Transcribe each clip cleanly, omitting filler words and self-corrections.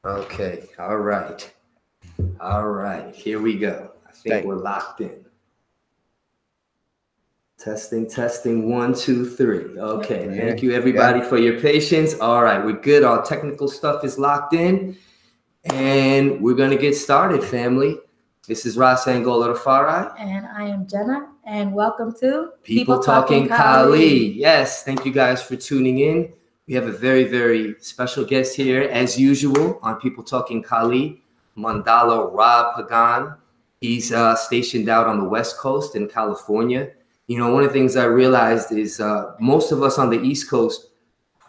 Okay. All right. All right. Here we go. I think Hey, we're locked in. Testing, testing. One, two, three. Okay. yeah, Thank you, yeah. everybody, for your patience. All right. We're good. Our technical stuff is locked in. And we're going to get started, family. This is Ras Angola Rafari. And I am Jenna, and welcome to People Talking Kali. Yes, thank you guys for tuning in. We have a very, very special guest here, as usual, on People Talking Kali, Mandala Rob Pagan. He's stationed out on the West Coast in California. You know, one of the things I realized is most of us on the East Coast,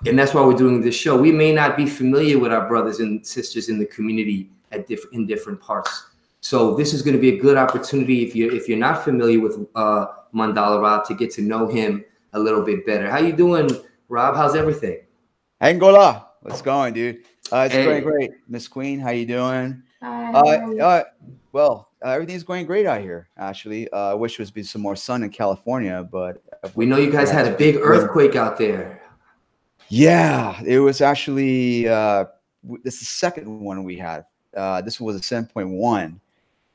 and that's why we're doing this show, we may not be familiar with our brothers and sisters in the community in different parts. So this is going to be a good opportunity if you're not familiar with Mandala Rob to get to know him a little bit better. How you doing, Rob? How's everything? Angola, what's going, dude? It's going Hey. great. Miss Queen, how you doing? Hi, Uh, how are you? Everything's going great out here. Actually, I wish there was be some more sun in California, but We know you guys had a big earthquake out there. Yeah, it was actually this is the second one we had. This one was a 7.1.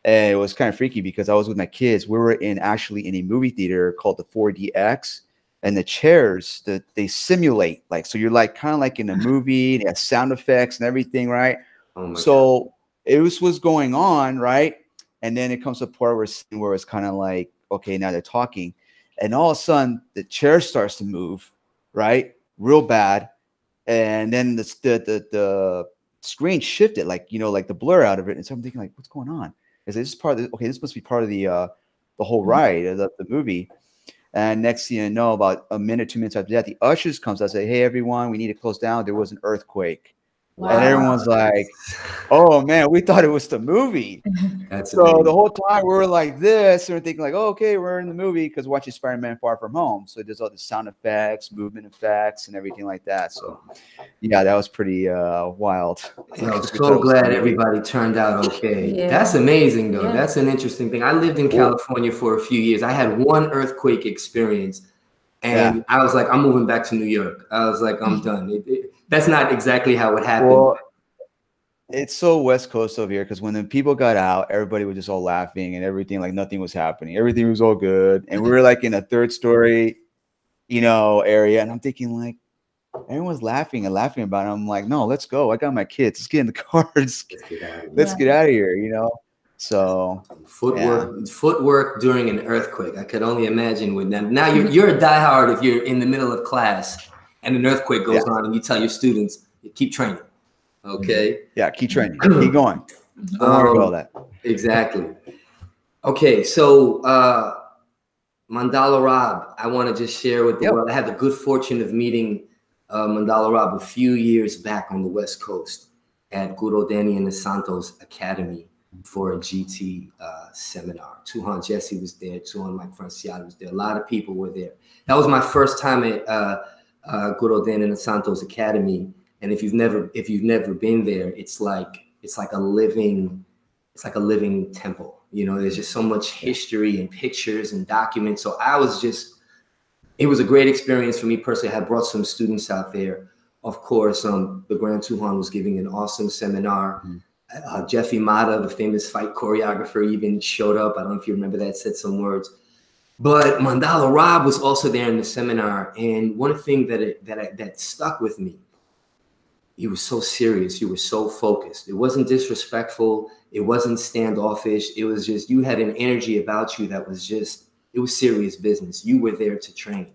And it was kind of freaky because I was with my kids. We were actually in a movie theater called the 4DX, and the chairs that they simulate so you're like kind of like in a movie. They have sound effects and everything, right? Oh my So it was going on, right? And then it comes to a part where it's kind of like, okay, now they're talking, and all of a sudden the chair starts to move, right? Real bad, and then the screen shifted, like the blur out of it, and so I'm thinking like, what's going on? Is this part of okay? This must be part of the whole ride of the movie. And next thing you know, about a minute, 2 minutes after that, the ushers comes. I say, "Hey, everyone, we need to close down. There was an earthquake." Wow. And everyone's like, "Oh man, we thought it was the movie." That's So amazing. the whole time we were like this, and we're thinking like, oh, "Okay, we're in the movie because watching Spider-Man: Far From Home." So there's all the sound effects, movement effects, and everything like that. So yeah, that was pretty wild. I'm so glad everybody turned out okay. Yeah. That's amazing, though. Yeah. That's an interesting thing. I lived in California for a few years. I had one earthquake experience, and I was like, I'm moving back to New York. I was like, I'm done. That's not exactly how it happened. Well, it's so West Coast over here because when the people got out, everybody was just all laughing and everything, like nothing was happening. Everything was all good. And we were like in a third story, area. And I'm thinking like, everyone's laughing and laughing about it. I'm like, no, let's go. I got my kids. Let's get in the car. Let's get out of here, So footwork during an earthquake. I could only imagine with that. Now you're a diehard if you're in the middle of class and an earthquake goes on and you tell your students, keep training. Okay. Yeah, keep training. Keep going. Don't worry about all that. Exactly. Okay, so Mandala Rob, I want to just share with the world. I had the good fortune of meeting Mandala Rob a few years back on the West Coast at Guru Danny and the Santos Academy for a GT seminar. Tuhan Jesse was there. Tuhan Mike Franciato was there. A lot of people were there. That was my first time at Guru Danny and the Santos Academy. And if you've never been there, it's like a living temple. There's just so much history and pictures and documents. So it was a great experience for me personally. I had brought some students out there. Of course, the Grand Tuhan was giving an awesome seminar. Jeffy Mata, the famous fight choreographer, even showed up. I don't know if you remember that, said some words. But Mandala Rob was also there in the seminar. And one thing that stuck with me, he was so serious. You were so focused. It wasn't disrespectful. It wasn't standoffish. It was just, you had an energy about you that was just, it was serious business. You were there to train,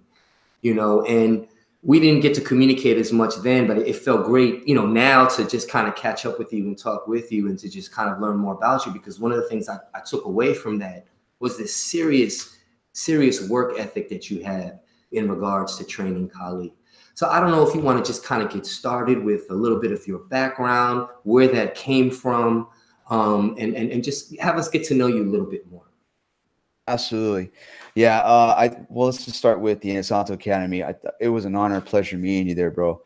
and we didn't get to communicate as much then, but it felt great, now to just kind of catch up with you and talk with you and to just kind of learn more about you. Because one of the things I took away from that was this serious work ethic that you have in regards to training Kali. So I don't know if you want to just kind of get started with a little bit of your background, where that came from, and just have us get to know you a little bit more. Absolutely. Yeah. Let's just start with the Santos Academy. It was an honor, pleasure meeting you there, bro.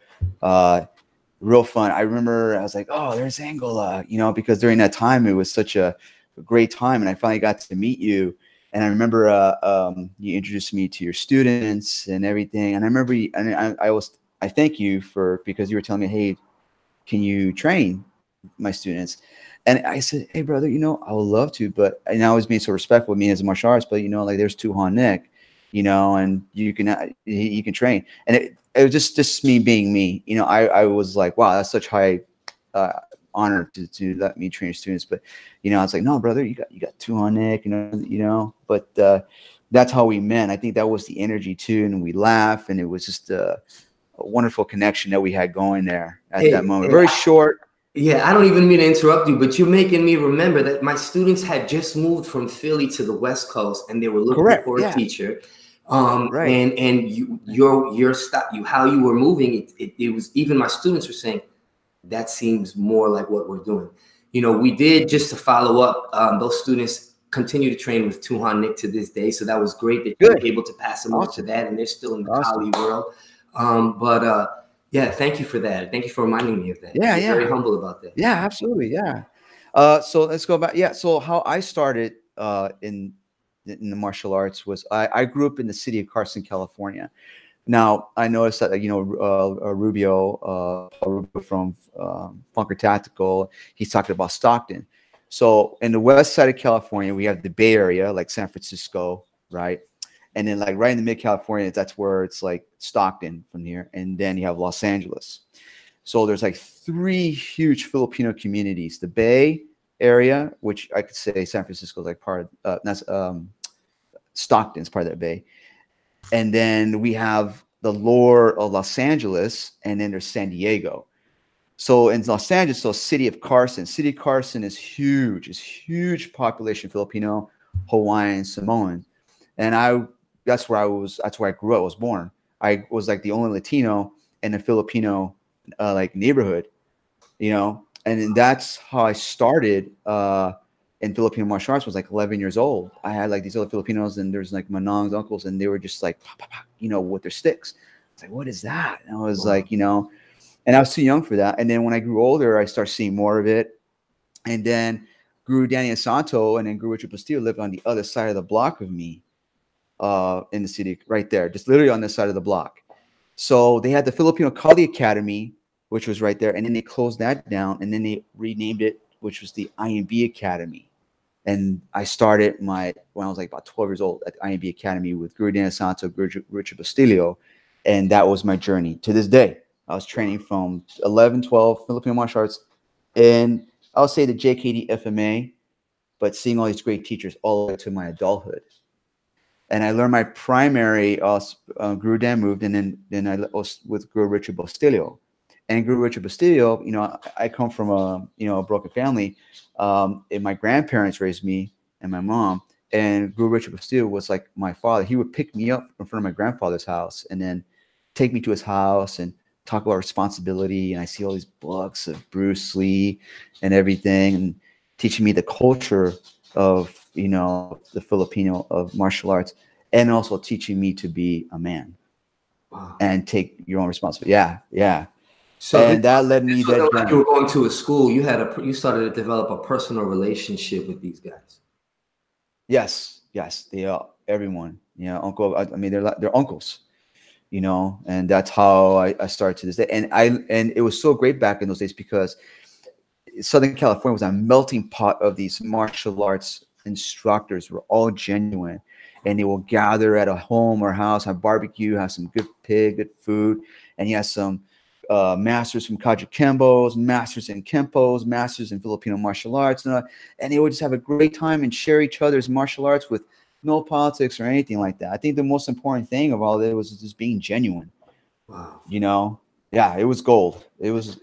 Real fun. I remember I was like, oh, there's Angola, because during that time, it was such a great time. And I finally got to meet you. And I remember you introduced me to your students and everything. And I remember I thank you because you were telling me, hey, can you train my students. And I said, hey, brother, you know, I would love to, but and I was being so respectful with me as a martial arts, but, you know, like there's Tu-Han Nick, you know, and you can train. And it was just me being me. You know, I was like, wow, that's such high honor to let me train students. But, you know, I was like, no, brother, you got Tu-Han Nick, you know, but that's how we met. I think that was the energy too. And we laugh, and it was just a wonderful connection that we had going there at that moment. Very short. Yeah, I don't even mean to interrupt you, but you're making me remember that my students had just moved from Philly to the West Coast, and they were looking for a teacher. Right. And your style, how you were moving, it was, even my students were saying that seems more like what we're doing. You know, we did, just to follow up, those students continue to train with Tu-Han Nick to this day, so that was great that you were able to pass them on to that, and they're still in the Kali world. Yeah, thank you for that. Thank you for reminding me of that. Yeah, You're very humble about that. Yeah, absolutely. Yeah. So let's go back. Yeah. So how I started in the martial arts was I grew up in the city of Carson, California. Now I noticed that, you know, Rubio from Funker Tactical, he's talking about Stockton. So in the west side of California, we have the Bay Area, like San Francisco, right? And then like right in the mid California, that's where it's like Stockton from here. And then you have Los Angeles. So there's like 3 huge Filipino communities. The Bay Area, which I could say San Francisco is like part of, that's Stockton's part of that Bay. And then we have the lower of Los Angeles, and then there's San Diego. So in Los Angeles, so city of Carson is huge. It's huge population Filipino, Hawaiian, Samoan. And that's where I grew up. I was born. I was like the only Latino in a Filipino like neighborhood, you know, and then that's how I started in Filipino martial arts. Was like 11 years old. I had like these other Filipinos, and there's like manongs, uncles, and they were just like, you know, with their sticks. I was like, what is that? And I was like, you know, and I was too young for that. And then when I grew older, I started seeing more of it. And then Guru Danny Santo and then Guru Richard Castillo lived on the other side of the block of me in the city, right there, just literally on this side of the block. So they had the Filipino Kali Academy, which was right there. And then they closed that down, and then they renamed it, which was the IMB Academy. And I started when I was like about 12 years old at the IMB Academy with Guru Danny Santo, Guru Richard Castillo. And that was my journey to this day. I was training from 11, 12 Filipino martial arts, and I'll say the JKD FMA, but seeing all these great teachers all the way to my adulthood. And I learned my primary, Guru Dan moved, and then I was with Guru Richard Castillo. And Guru Richard Castillo, you know, I come from a broken family. And my grandparents raised me and my mom. And Guru Richard Castillo was like my father. He would pick me up in front of my grandfather's house and then take me to his house and talk about responsibility. And I see all these books of Bruce Lee and everything, and teaching me the culture of, you know, the Filipino of martial arts, and also teaching me to be a man. Wow. And take your own responsibility. Yeah. So and that led me that like you were going to a school, you started to develop a personal relationship with these guys. Yes, they are everyone. You know, uncle. I mean, they're uncles. You know, and that's how I started to this day. And it was so great back in those days because Southern California was a melting pot of these martial arts instructors who were all genuine, and they will gather at a home or house, have barbecue, have some good pig, good food, and he has some masters from Kajikembos, masters in Kempos, masters in Filipino martial arts, and they would just have a great time and share each other's martial arts with no politics or anything like that. I think the most important thing of all of it was just being genuine. Wow. You know, yeah, it was gold. It was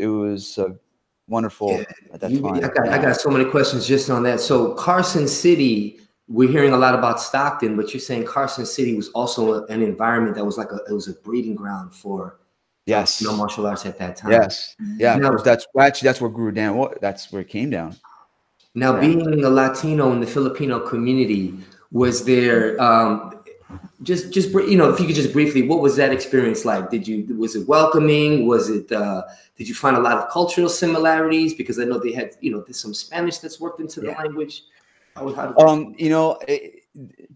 wonderful at that time. I got so many questions just on that. So Carson City, we're hearing a lot about Stockton, but you're saying Carson City was also an environment that was it was a breeding ground for martial arts at that time. Yes, yeah. Now, that's where Guru Dan. That's where it came down. Now, being a Latino in the Filipino community, was there just you know, if you could just briefly, what was that experience like? Was it welcoming? Was it did you find a lot of cultural similarities? Because I know they had, you know, there's some Spanish that's worked into the language. You know,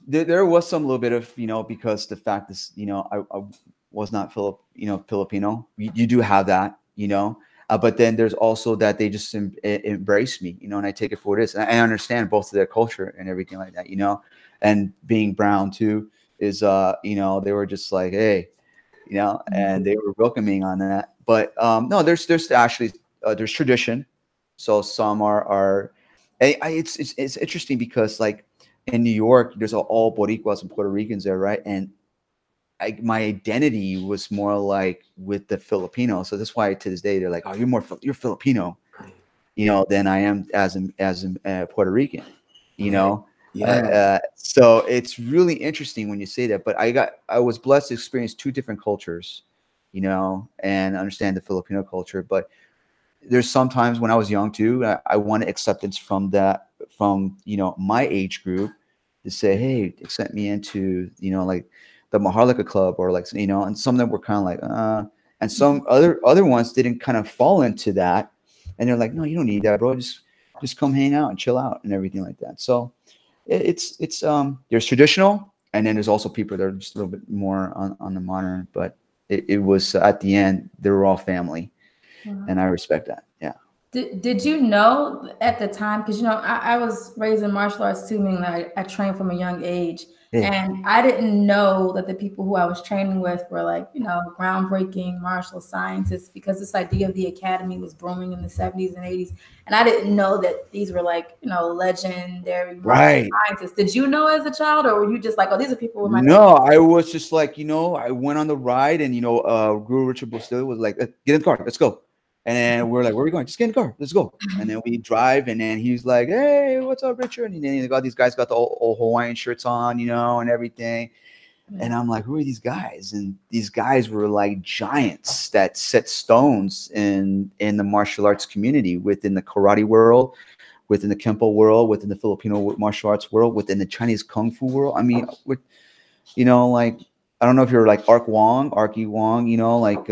there was some little bit of, you know, because the fact is, you know, I was not Filipino. You do have that, you know. But then there's also that they just embrace me, and I take it for what it is. And I understand both of their culture and everything like that, and being brown too is, they were just like, hey, and they were welcoming on that. But no, there's actually there's tradition. So some are it's interesting because like in New York, there's all Boricuas and Puerto Ricans there, right? And my identity was more like with the Filipino. So that's why to this day they're like, oh, you're Filipino, than I am as Puerto Rican, Yeah. So it's really interesting when you say that. But I was blessed to experience two different cultures, and understand the Filipino culture. But there's sometimes when I was young too, I wanted acceptance from my age group to say, hey, accept me into, like the Maharlika Club, or like, and some of them were kind of like, and some other ones didn't kind of fall into that. And they're like, no, you don't need that, bro. Just come hang out and chill out and everything like that. So it's there's traditional, and then there's also people that are just a little bit more on the modern, but it was at the end, they were all family. And I respect that. Yeah. Did you know at the time, because I was raised in martial arts too, meaning that I trained from a young age, and I didn't know that the people who I was training with were like, groundbreaking martial scientists, because this idea of the academy was booming in the 70s and 80s, and I didn't know that these were like, legendary martial scientists. Did you know as a child, or were you just like, oh, these are people with my No, I was just like, I went on the ride, and Guru Richard Bustillo was like, get in the car, let's go. And then we're like, where are we going? Just get in the car. Let's go. And then we drive. And then he's like, hey, what's up, Richard? And then these guys got the old Hawaiian shirts on, and everything. And I'm like, who are these guys? And these guys were like giants that set stones in the martial arts community, within the karate world, within the Kempo world, within the Filipino martial arts world, within the Chinese Kung Fu world. I mean, like, I don't know if you're like Arky Wong, like,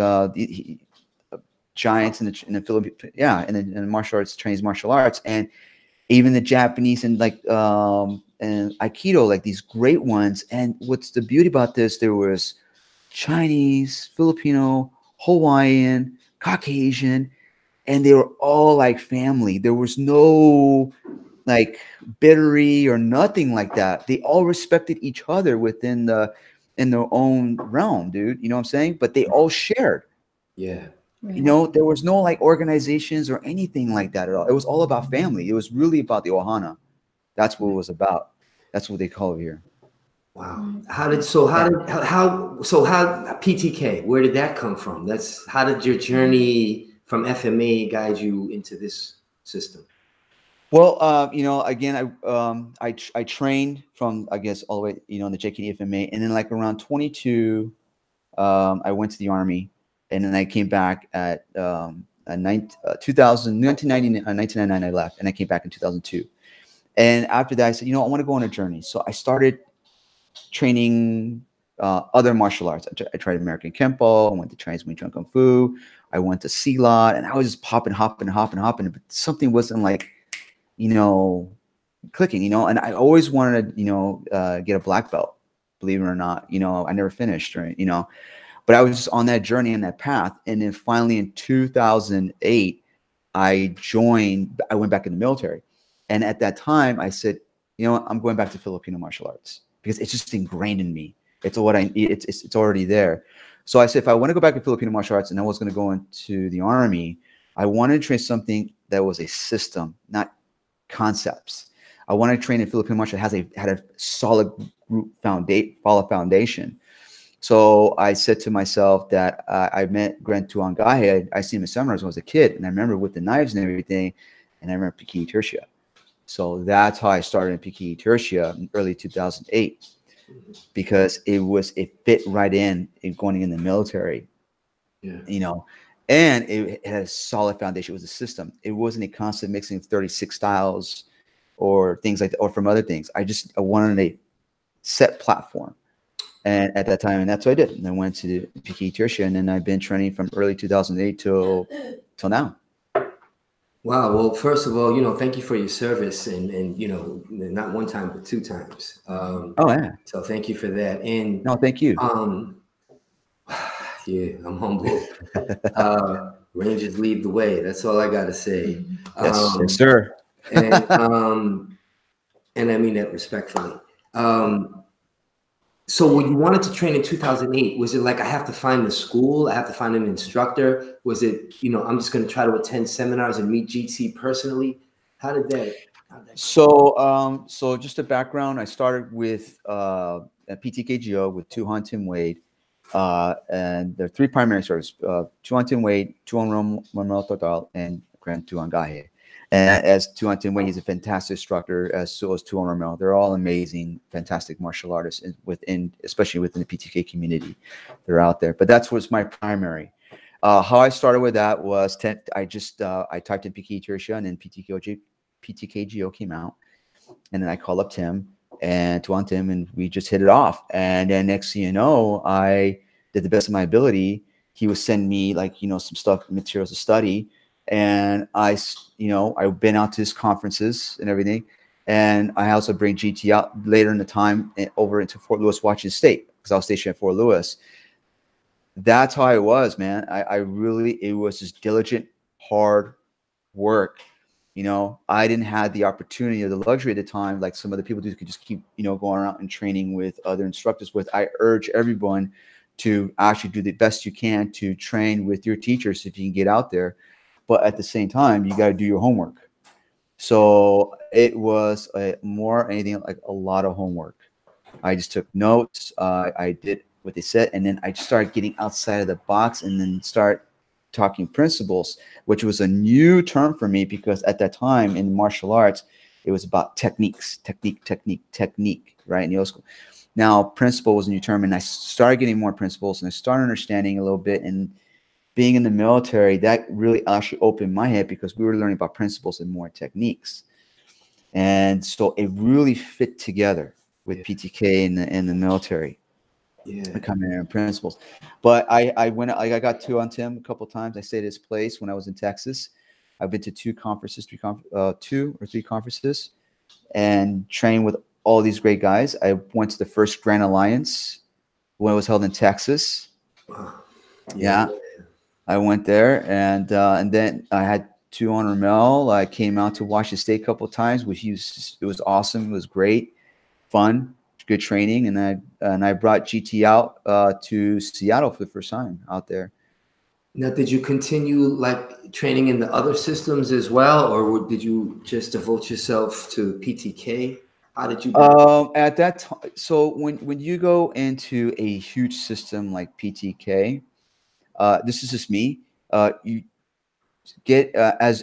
giants in the Philippines, in the martial arts, Chinese martial arts, and even the Japanese, and like and Aikido, like these great ones. And what's the beauty about this? There was Chinese, Filipino, Hawaiian, Caucasian, and they were all like family. There was no like bittery or nothing like that. They all respected each other in their own realm, dude. You know what I'm saying? But they all shared. Yeah. There was no like organizations or anything like that at all. It was all about family. It was really about the Ohana. That's what it was about. That's what they call it here. Wow. How PTK, where did that come from? How did your journey from FMA guide you into this system? Well, again, I trained from, I guess, all the way, in the JKD FMA, and then like around 22, I went to the Army. And then I came back at 1999, I left, and I came back in 2002. And after that, I said, I want to go on a journey. So I started training other martial arts. I tried American Kempo. I went to Chinese Wing Chun Kung Fu. I went to Silat, and I was just hopping. But something wasn't like, clicking, And I always wanted to, get a black belt, believe it or not. I never finished, right? But I was just on that journey and that path. And then finally in 2008, I went back in the military. And at that time I said, I'm going back to Filipino martial arts, because it's just ingrained in me. It's what it's already there. So I said, if I want to go back to Filipino martial arts and I was going to go into the Army, I wanted to train something that was a system, not concepts. I wanted to train in Filipino martial arts that had a solid foundation. So I said to myself that I met Gren Tuangahe. I seen him in seminars when I was a kid, and I remember with the knives and everything, and I remember Piquillo Tertia. So that's how I started in Piquillo Tertia in early 2008, because it fit right in going in the military, and it had a solid foundation. It was a system. It wasn't a constant mixing of 36 styles or things like that, or from other things. I wanted a set platform. And at that time, and that's what I did. And I went to Piquillo Tertia, and then I've been training from early 2008 till now. Wow. Well, first of all, thank you for your service, and not one time but 2 times. So thank you for that. And no, thank you. Yeah, I'm humbled. Rangers lead the way. That's all I gotta say. Yes, yes, sir. And I mean that respectfully. So when you wanted to train in 2008, was it like I have to find the school, I have to find an instructor? Was it, you know, I'm just going to try to attend seminars and meet GT personally? How did that? So, so just a background. I started with at PTKGO with Tuhan Tim Wade, and there are three primary instructors: Tuhan Tim Wade, Tuhan Manuel Total, and Grand Tuhan Gahe. And as Tuhan Tim Wade, he's a fantastic instructor, as so is Tuhan Ramel. They're all amazing, fantastic martial artists especially within the PTK community. They're out there. But that's what's my primary. How I started with that was I typed in PK Tertia, and then PTKGO came out. And then I called up Tim and Tuhan Tim, and we just hit it off. And then next thing you know, I did the best of my ability. He would send me like, you know, some stuff, materials to study. And I've been out to his conferences and everything. And I also bring GT out later in the time over into Fort Lewis, Washington State, because I was stationed at Fort Lewis. That's how I was, man. It was just diligent, hard work. You know, I didn't have the opportunity or the luxury at the time, like some other people do, could just keep, you know, going around and training with other instructors. I urge everyone to actually do the best you can to train with your teachers if you can get out there. But at the same time, you got to do your homework. So it was more anything like a lot of homework. I just took notes. I did what they said, and then I started getting outside of the box, and then start talking principles, which was a new term for me, because at that time in martial arts, it was about technique, right? In the old school. Now, principle was a new term, and I started getting more principles, and I started understanding a little bit. And being in the military, that really actually opened my head, because we were learning about principles and more techniques. And so it really fit together with PTK in the military. Yeah, coming in principles. But I got Tuhan Tim a couple of times. I stayed at his place when I was in Texas. I've been to two or three conferences, and trained with all these great guys. I went to the first Grand Alliance when it was held in Texas. Yeah. I went there, and then I had Tuhan Ramel. I came out to Washington State a couple of times, which it was awesome. It was great, fun, good training, and I brought GT out to Seattle for the first time out there. Now, did you continue like training in the other systems as well, or did you just devote yourself to PTK? How did you? At that time, so when you go into a huge system like PTK. This is just me. You get as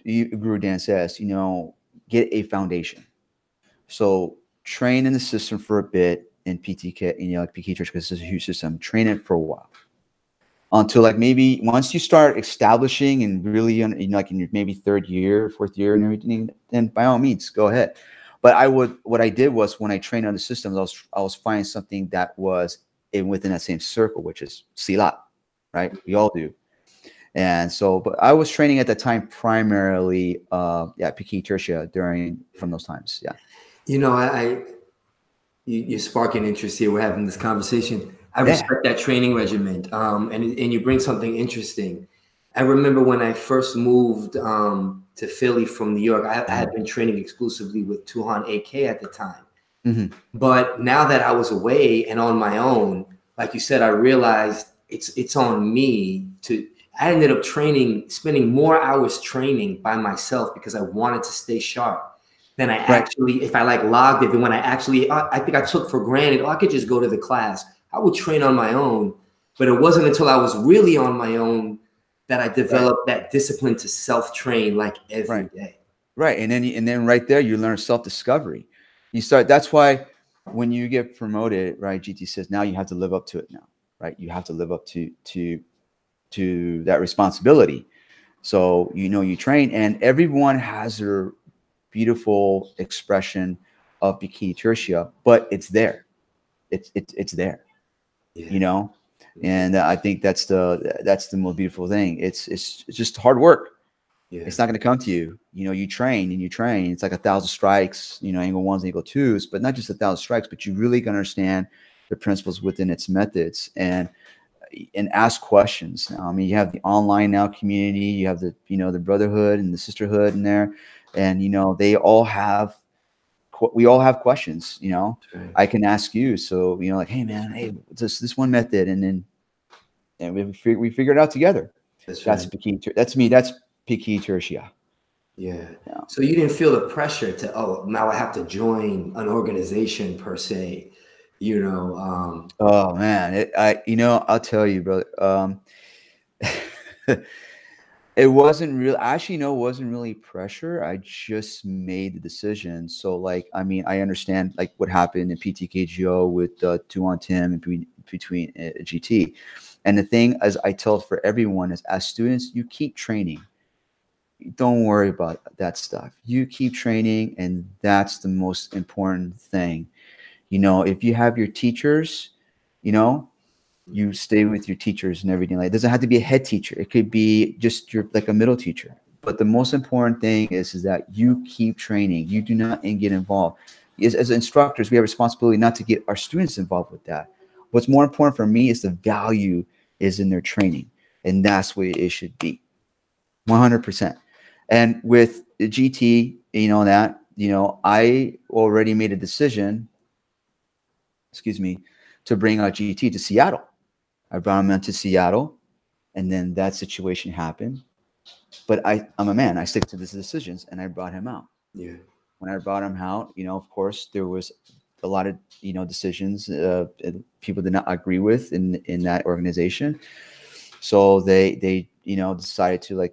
Guru Dan says, you know, get a foundation. So train in the system for a bit in PTK, you know, like PK Church, because it's a huge system. Train it for a while until like maybe once you start establishing and really, you know, like in your maybe third year, fourth year, and everything, then by all means go ahead. But what I did was when I trained on the systems, I was finding something that was within that same circle, which is Silat. Right, we all do. And so, but I was training at the time primarily PK Tertia from those times. Yeah. You know, you're sparking interest here. We're having this conversation. I respect that training regimen. And you bring something interesting. I remember when I first moved to Philly from New York, I had been training exclusively with Tuhan AK at the time. Mm-hmm. But now that I was away and on my own, like you said, I realized it's on me I ended up spending more hours training by myself because I wanted to stay sharp than I actually, if I like logged it. And when I think I took for granted, I could just go to the class. I would train on my own, but it wasn't until I was really on my own that I developed that discipline to self-train like every day. Right. And then right there, you learn self-discovery. That's why when you get promoted, right, GT says, now you have to live up to it now. Right, you have to live up to that responsibility. So you train, and everyone has their beautiful expression of PK Tertia, but it's there. It's there. Yeah. You know, and I think that's the most beautiful thing. It's just hard work. Yeah. It's not going to come to you. You know, you train. It's like 1,000 strikes. You know, angle ones, angle twos, but not just 1,000 strikes. But you really got to understand the principles within its methods. And and ask questions. I mean, you have the online now community, you have the, you know, the brotherhood and the sisterhood in there, and, you know, we all have questions, you know. Right. I can ask you. So, you know, like, hey man, hey, this one method, and then we figure it out together. That's Pikhi. That's me. That's Pikhi Tertia. Yeah. So you didn't feel the pressure to, oh, now I have to join an organization per se, you know? Oh man, you know, I'll tell you, brother. It wasn't real. Actually, no, it wasn't really pressure. I just made the decision. So, like, I mean, I understand like what happened in PTKGO with 2 on Tim and between GT. And the thing, as I tell for everyone, is as students, you keep training. Don't worry about that stuff. You keep training, and that's the most important thing. You know, if you have your teachers, you know, you stay with your teachers and everything. Like, it doesn't have to be a head teacher. It could be just like a middle teacher. But the most important thing is that you keep training. You do not get involved. As instructors, we have a responsibility not to get our students involved with that. What's more important for me is the value is in their training, and that's what it should be, 100%. And with the GT, you know, that, you know, I already made a decision, to bring our GT to Seattle. I brought him into Seattle, and then that situation happened. But I'm a man. I stick to these decisions, and I brought him out. Yeah. When I brought him out, you know, of course, there was a lot of, you know, decisions people did not agree with in that organization. So they you know, decided to, like,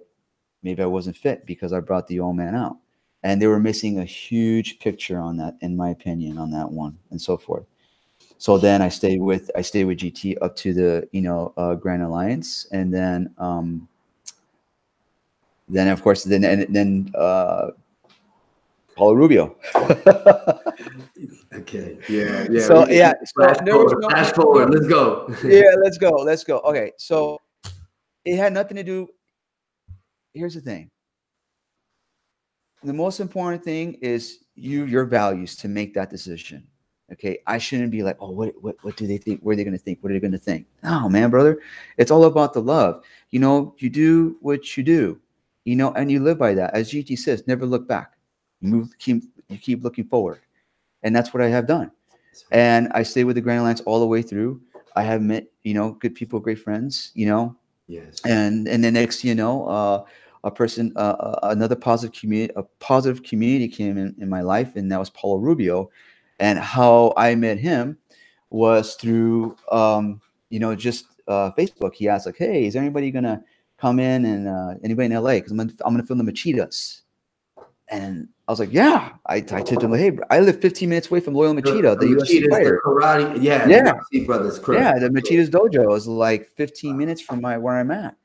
maybe I wasn't fit because I brought the old man out, and they were missing a huge picture on that, in my opinion, on that one, and so forth. So then I stayed with GT up to the, you know, Grand Alliance, and then of course then Paulo Rubio. Okay. Yeah. So yeah. Fast forward. Let's go. Yeah, let's go. Okay. So it had nothing to do. Here's the thing. The most important thing is your values to make that decision. Okay, I shouldn't be like, oh, what do they think? What are they going to think? What are they going to think? No, man, brother. It's all about the love. You know, you do what you do, you know, and you live by that. As GT says, never look back. You keep looking forward. And that's what I have done. And I stayed with the Grand Alliance all the way through. I have met, you know, good people, great friends, you know. Yes. And then next, you know, another positive community came in my life, and that was Paulo Rubio. And how I met him was through, you know, just Facebook. He asked, like, hey, is anybody going to come in, and anybody in LA? Because I'm going to film the Machitas. And I was like, yeah. I tipped him, like, hey, I live 15 minutes away from Loyola Machida, the UFC fighter. The karate, yeah. The brothers, correct. Yeah, the Machitas dojo is like 15 minutes from where I'm at.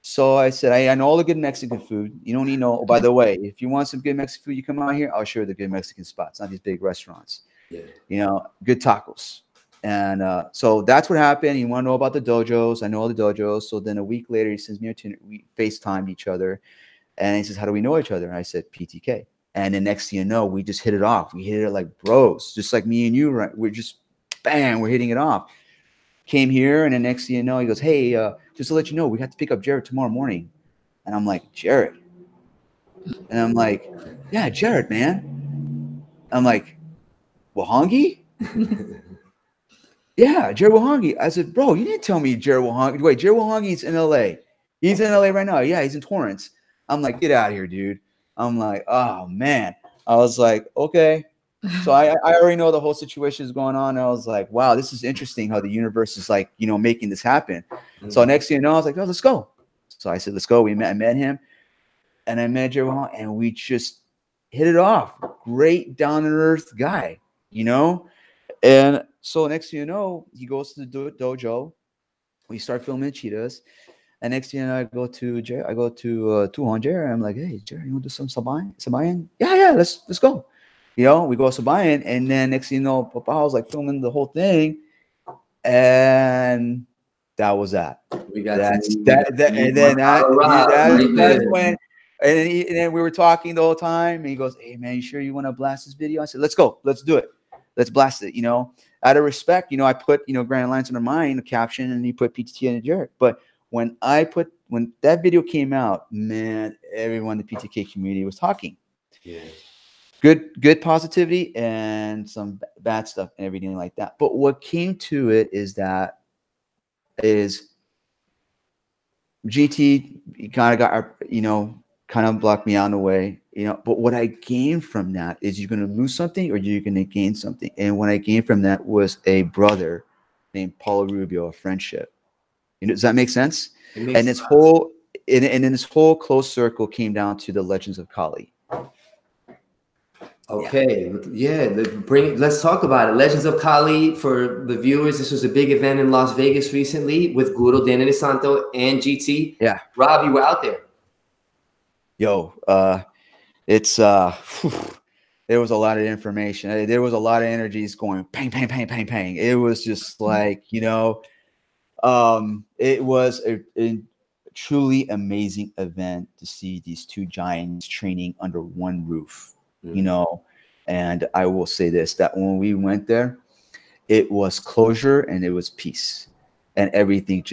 So I said, I know all the good Mexican food. You don't need no. Oh, by the way, if you want some good Mexican food, you come out here. I'll show you the good Mexican spots, not these big restaurants. Yeah. You know, good tacos. And so that's what happened. You want to know about the dojos? I know all the dojos. So then a week later, he sends me a tune. We FaceTimed each other, and he says, how do we know each other? And I said, PTK. And the next thing you know, we just hit it off. We hit it like bros, just like me and you. Right? We're just, bam, we're hitting it off. Came here, and the next thing you know, he goes, hey, just to let you know, we have to pick up Jared tomorrow morning. And I'm like, Jared? And I'm like, yeah, Jared, man. I'm like, Wahangi? Yeah, Jared Wahangi. I said, bro, you didn't tell me Jared Wahangi. Wait, Jared Wahangi's in LA. He's in LA right now. Yeah, he's in Torrance. I'm like, get out of here, dude. I'm like, oh, man. I was like, okay. So I already know the whole situation is going on. And I was like, wow, this is interesting how the universe is, like, you know, making this happen. Mm-hmm. So next thing you know, I was like, oh, let's go. So I said, let's go. I met him, and I met Jared Wahangi, and we just hit it off. Great down-to-earth guy, you know? And so next thing you know, he goes to the dojo. We start filming cheetahs. And next thing you know, I go to Tuhon Jerry. I'm like, hey, Jerry, you want to do some Sabayan? Yeah, let's go. You know, we go Sabayan, and then next thing you know, Papa was like filming the whole thing, and that was that. We got that's when. And then we were talking the whole time, and he goes, hey, man, you sure you want to blast this video? I said, let's go. Let's do it. Let's blast it, you know? out of respect, I put, Grand Alliance Under Mine, a caption, and you put PTT and Jarrett. But when that video came out, man, everyone in the PTK community was talking. Yeah. Good positivity and some bad stuff and everything like that. But what came to it is GT kind of got, kind of blocked me out in a way, but what I gained from that is you're going to lose something or you're going to gain something. And what I gained from that was a brother named Paulo Rubio, a friendship. Does that make sense? And this whole, and then this whole close circle came down to the Legends of Kali. Okay, let's talk about it. Legends of Kali, for the viewers, this was a big event in Las Vegas recently with Guru Dana Santo and GT. Yeah. Rob, you were out there. Yo, it's there was a lot of information. There was a lot of energies going pang, pang, pang, pang, pang. It was just like, it was a truly amazing event to see these two giants training under one roof. And I will say this, that when we went there, it was closure and it was peace and everything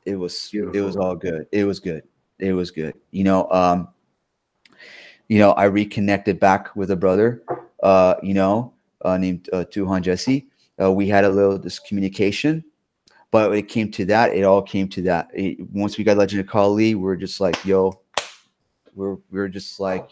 it was all good. It was good. I reconnected back with a brother, named Tuhan Jesse. We had a little miscommunication, but it came to that. It all came to that. Once we got Legend of Kali, we're just like, yo, we're just like,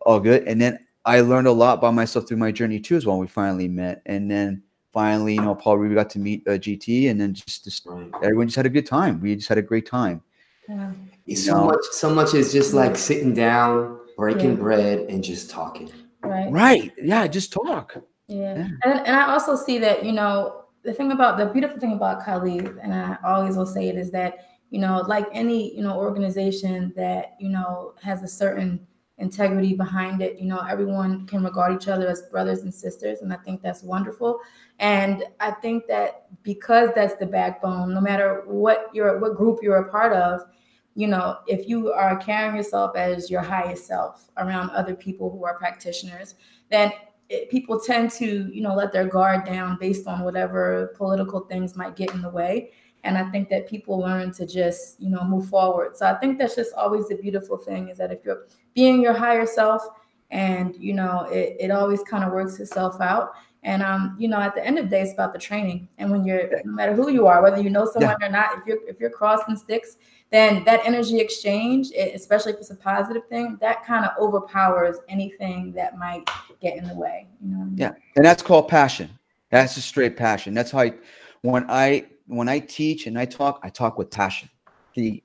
all good. And then I learned a lot by myself through my journey too, as well. We finally met, and then finally, Paul Rubio got to meet GT, and then just everyone just had a good time. We just had a great time. Yeah. So much is just like sitting down, breaking bread, and just talking. Right. Yeah, just talk. Yeah. And I also see that, the beautiful thing about Kali, and I always will say it, is that, like any, organization that, has a certain integrity behind it, everyone can regard each other as brothers and sisters. And I think that's wonderful. And I think that because that's the backbone, no matter what group you're a part of, if you are carrying yourself as your highest self around other people who are practitioners, then people tend to, let their guard down based on whatever political things might get in the way. And I think that people learn to just, move forward. So I think that's just always the beautiful thing, is that if you're being your higher self, and, it always kind of works itself out. And, at the end of the day, it's about the training. And when no matter who you are, whether you know someone or not, if you're crossing sticks, then that energy exchange, especially if it's a positive thing, that kind of overpowers anything that might get in the way. Yeah. And that's called passion. That's just straight passion. That's how when I teach and I talk with passion, and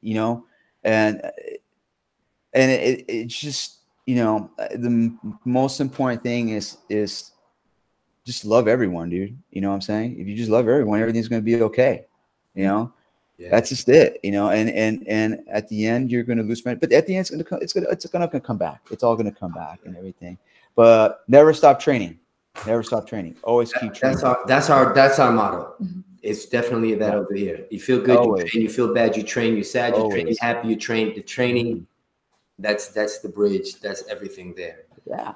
it's just, the most important thing is just love everyone, dude. You know what I'm saying? If you just love everyone, everything's going to be okay. That's just it, and at the end you're going to lose friends, but at the end it's going to come back. It's all going to come back and everything, but never stop training. Always keep training. That's our motto. Mm-hmm. It's definitely that over here. You feel good, you train. You feel bad, you train. You're sad, you train. You're happy, you train. The training, that's the bridge. That's everything there. Yeah.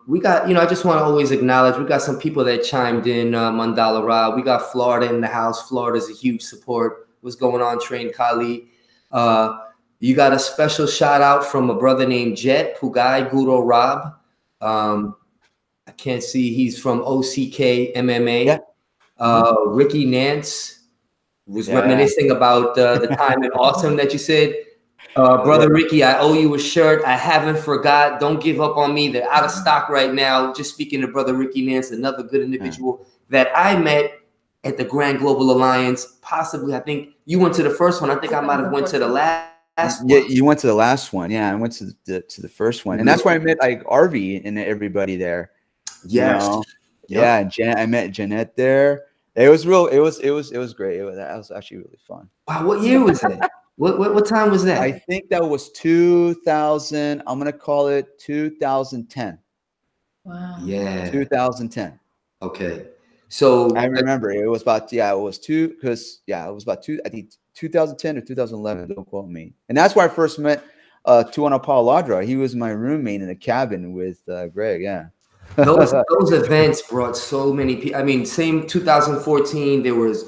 We got, I just want to always acknowledge, we got some people that chimed in, Mandala Rob. We got Florida in the house. Florida's a huge support. What's going on, Train Kali? You got a special shout out from a brother named Jet Pugai Guru Rob. I can't see. He's from OCK MMA. Yeah. Ricky Nance was reminiscing about the time in Awesome that you said. Brother Ricky, I owe you a shirt. I haven't forgot. Don't give up on me. They're out of stock right now. Just speaking to Brother Ricky Nance, another good individual that I met at the Grand Global Alliance. Possibly, I think you went to the first one. I think I might have went to the last one. Yeah, you went to the last one. Yeah, I went to the first one. And that's where I met like RV and everybody there. Yes. Yeah, I met Jeanette there. It was great. That was actually really fun. Wow, what year was it? What time was that? I think that was 2000. I'm gonna call it 2010. Wow. Yeah. 2010. Okay. So I remember it was about it was about I think 2010 or 2011. Don't quote me. And that's where I first met Tuana Paul Ladra. He was my roommate in a cabin with Greg. Yeah. those events brought so many people. I mean, same 2014, there was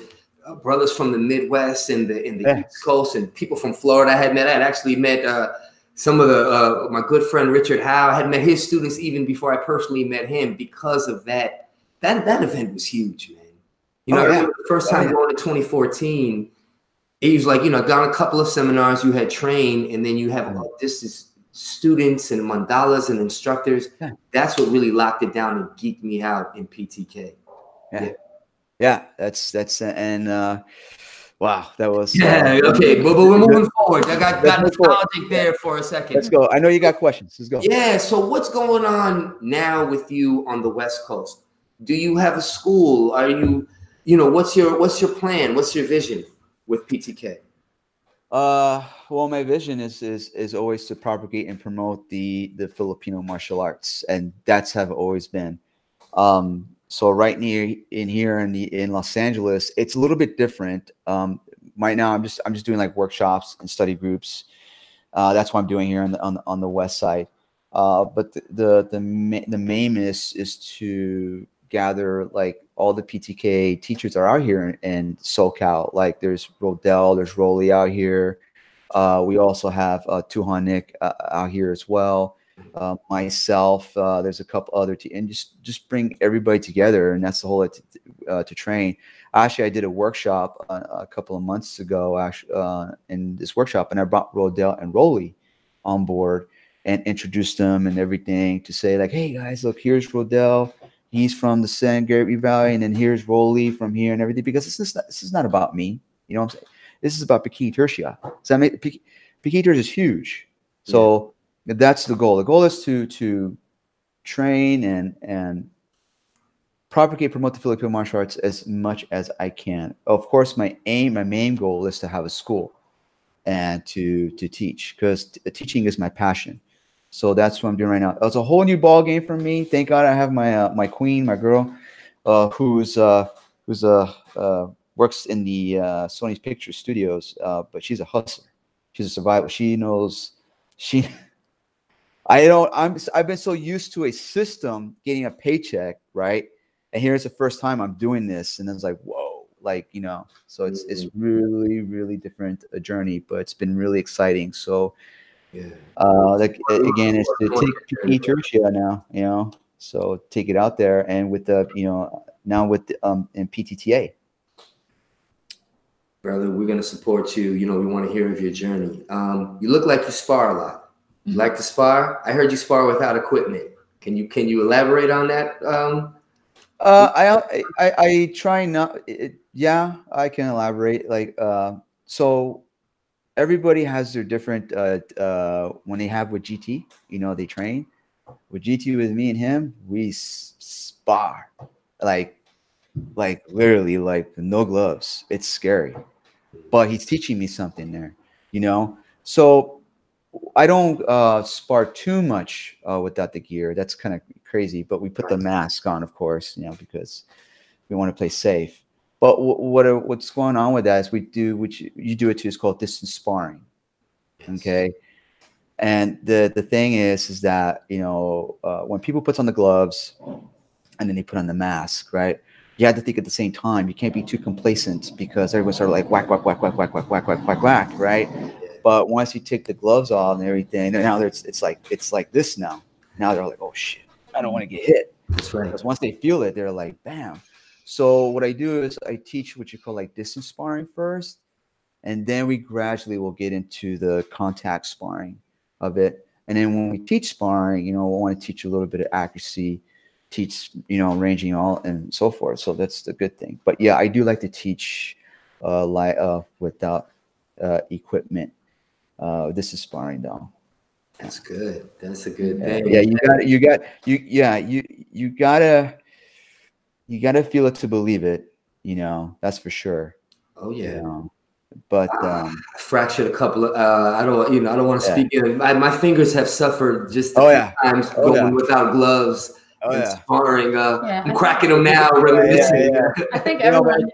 brothers from the Midwest and the East Coast and people from Florida I had actually met some of the my good friend Richard Howe. I had met his students even before I personally met him because of that. That event was huge, man. You know, I remember the first time going to 2014, it was like, you know, done a couple of seminars, you had trained, and then you have this is students and mandalas and instructors. That's what really locked it down and geeked me out in PTK. That's and wow, that was okay, but we're moving forward. I got nostalgic there for a second. Let's go. I know you got questions. Let's go. Yeah, so what's going on now with you on the West Coast? Do you have a school? Are you know, what's your plan? What's your vision with PTK? Well, my vision is always to propagate and promote the Filipino martial arts, and that's have always been. So right here in Los Angeles, it's a little bit different. Right now, I'm just doing like workshops and study groups. That's what I'm doing here on the west side. But the main is to gather like all the PTK teachers are out here in SoCal. Like there's Rodell, there's Rolly out here. We also have Tuhan Nick out here as well. Myself, there's a couple other and just bring everybody together, and that's the whole to train. Actually, I did a workshop a couple of months ago, in this workshop, and I brought Rodell and Rolly on board and introduced them and everything to say like, hey guys, look, here's Rodell. He's from the San Gabriel Valley, and then here's Rolly from here and everything, because this is not about me. You know what I'm saying? This is about Peking Tertia. So Peking Tertia is huge. So that's the goal. The goal is to train and propagate, promote the Filipino martial arts as much as I can. Of course, my main goal is to have a school and to teach, because teaching is my passion. So that's what I'm doing right now. It's a whole new ball game for me. Thank God I have my queen, my girl, who's works in the Sony Picture Studios, but she's a hustler. She's a survivor. She knows. I've been so used to a system getting a paycheck, right? And here's the first time I'm doing this, and it's like, whoa, like, you know. So it's really, really different a journey, but it's been really exciting. So. Like again, it's to take Peking Tertia now, you know, so take it out there, and with the, you know, now with the, in PTTA. Brother, we're gonna support you. You know, we want to hear of your journey. You look like you spar a lot. You like to spar? I heard you spar without equipment. Can you elaborate on that? I try not. Yeah, I can elaborate. Like so. Everybody has their different when they have with GT, you know, they train with GT. With me and him, we spar like literally, like no gloves. It's scary, but he's teaching me something there, you know. So I don't spar too much without the gear. That's kind of crazy, but we put the mask on, of course, you know, because we want to play safe. But what's going on with that is we do, which you do it too, is called distance sparring. Okay. And the thing is that, you know, when people put on the gloves and then they put on the mask, right? You have to think at the same time. You can't be too complacent, because everyone's sort of like whack, whack, whack, whack, whack, whack, whack, whack, whack, whack, right? But once you take the gloves off and everything, now it's like this now. Now they're like, oh shit, I don't want to get hit. That's right. Because once they feel it, they're like, bam. So what I do is I teach what you call like distance sparring first, and then we gradually will get into the contact sparring of it. And then when we teach sparring, you know, we want to teach a little bit of accuracy, teach, you know, ranging all and so forth. So that's the good thing. But yeah, I do like to teach without equipment. This is sparring though. That's good. That's a good thing. Yeah, you gotta feel it to believe it, you know, that's for sure. Oh yeah. You know? But I fractured a couple of I don't want to speak in. My fingers have suffered just a few times going without gloves and sparring. I'm cracking them now, reminiscing. I think everyone.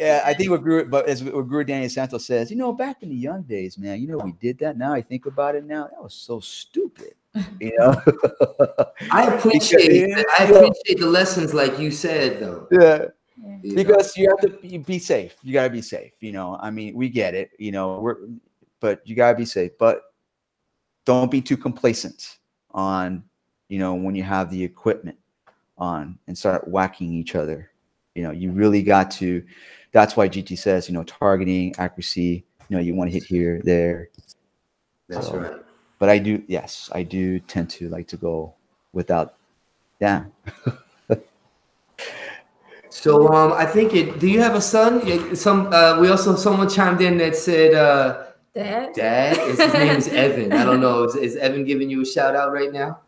I think what Guru Daniel Santos says, you know, back in the young days, man, you know, we did that. Now I think about it now, that was so stupid. You know, I appreciate the lessons, like you said, though. Yeah. Yeah. Because you have to be safe. You gotta be safe. You know, I mean, we get it. You know, but you gotta be safe. But don't be too complacent on, you know, when you have the equipment on and start whacking each other. You know, you really got to. That's why GT says, you know, targeting, accuracy. You know, you want to hit here, there. That's right. But I do tend to like to go without. Yeah. So I think do you have a son? Someone chimed in that said Dad. His name is Evan. I don't know. Is Evan giving you a shout out right now?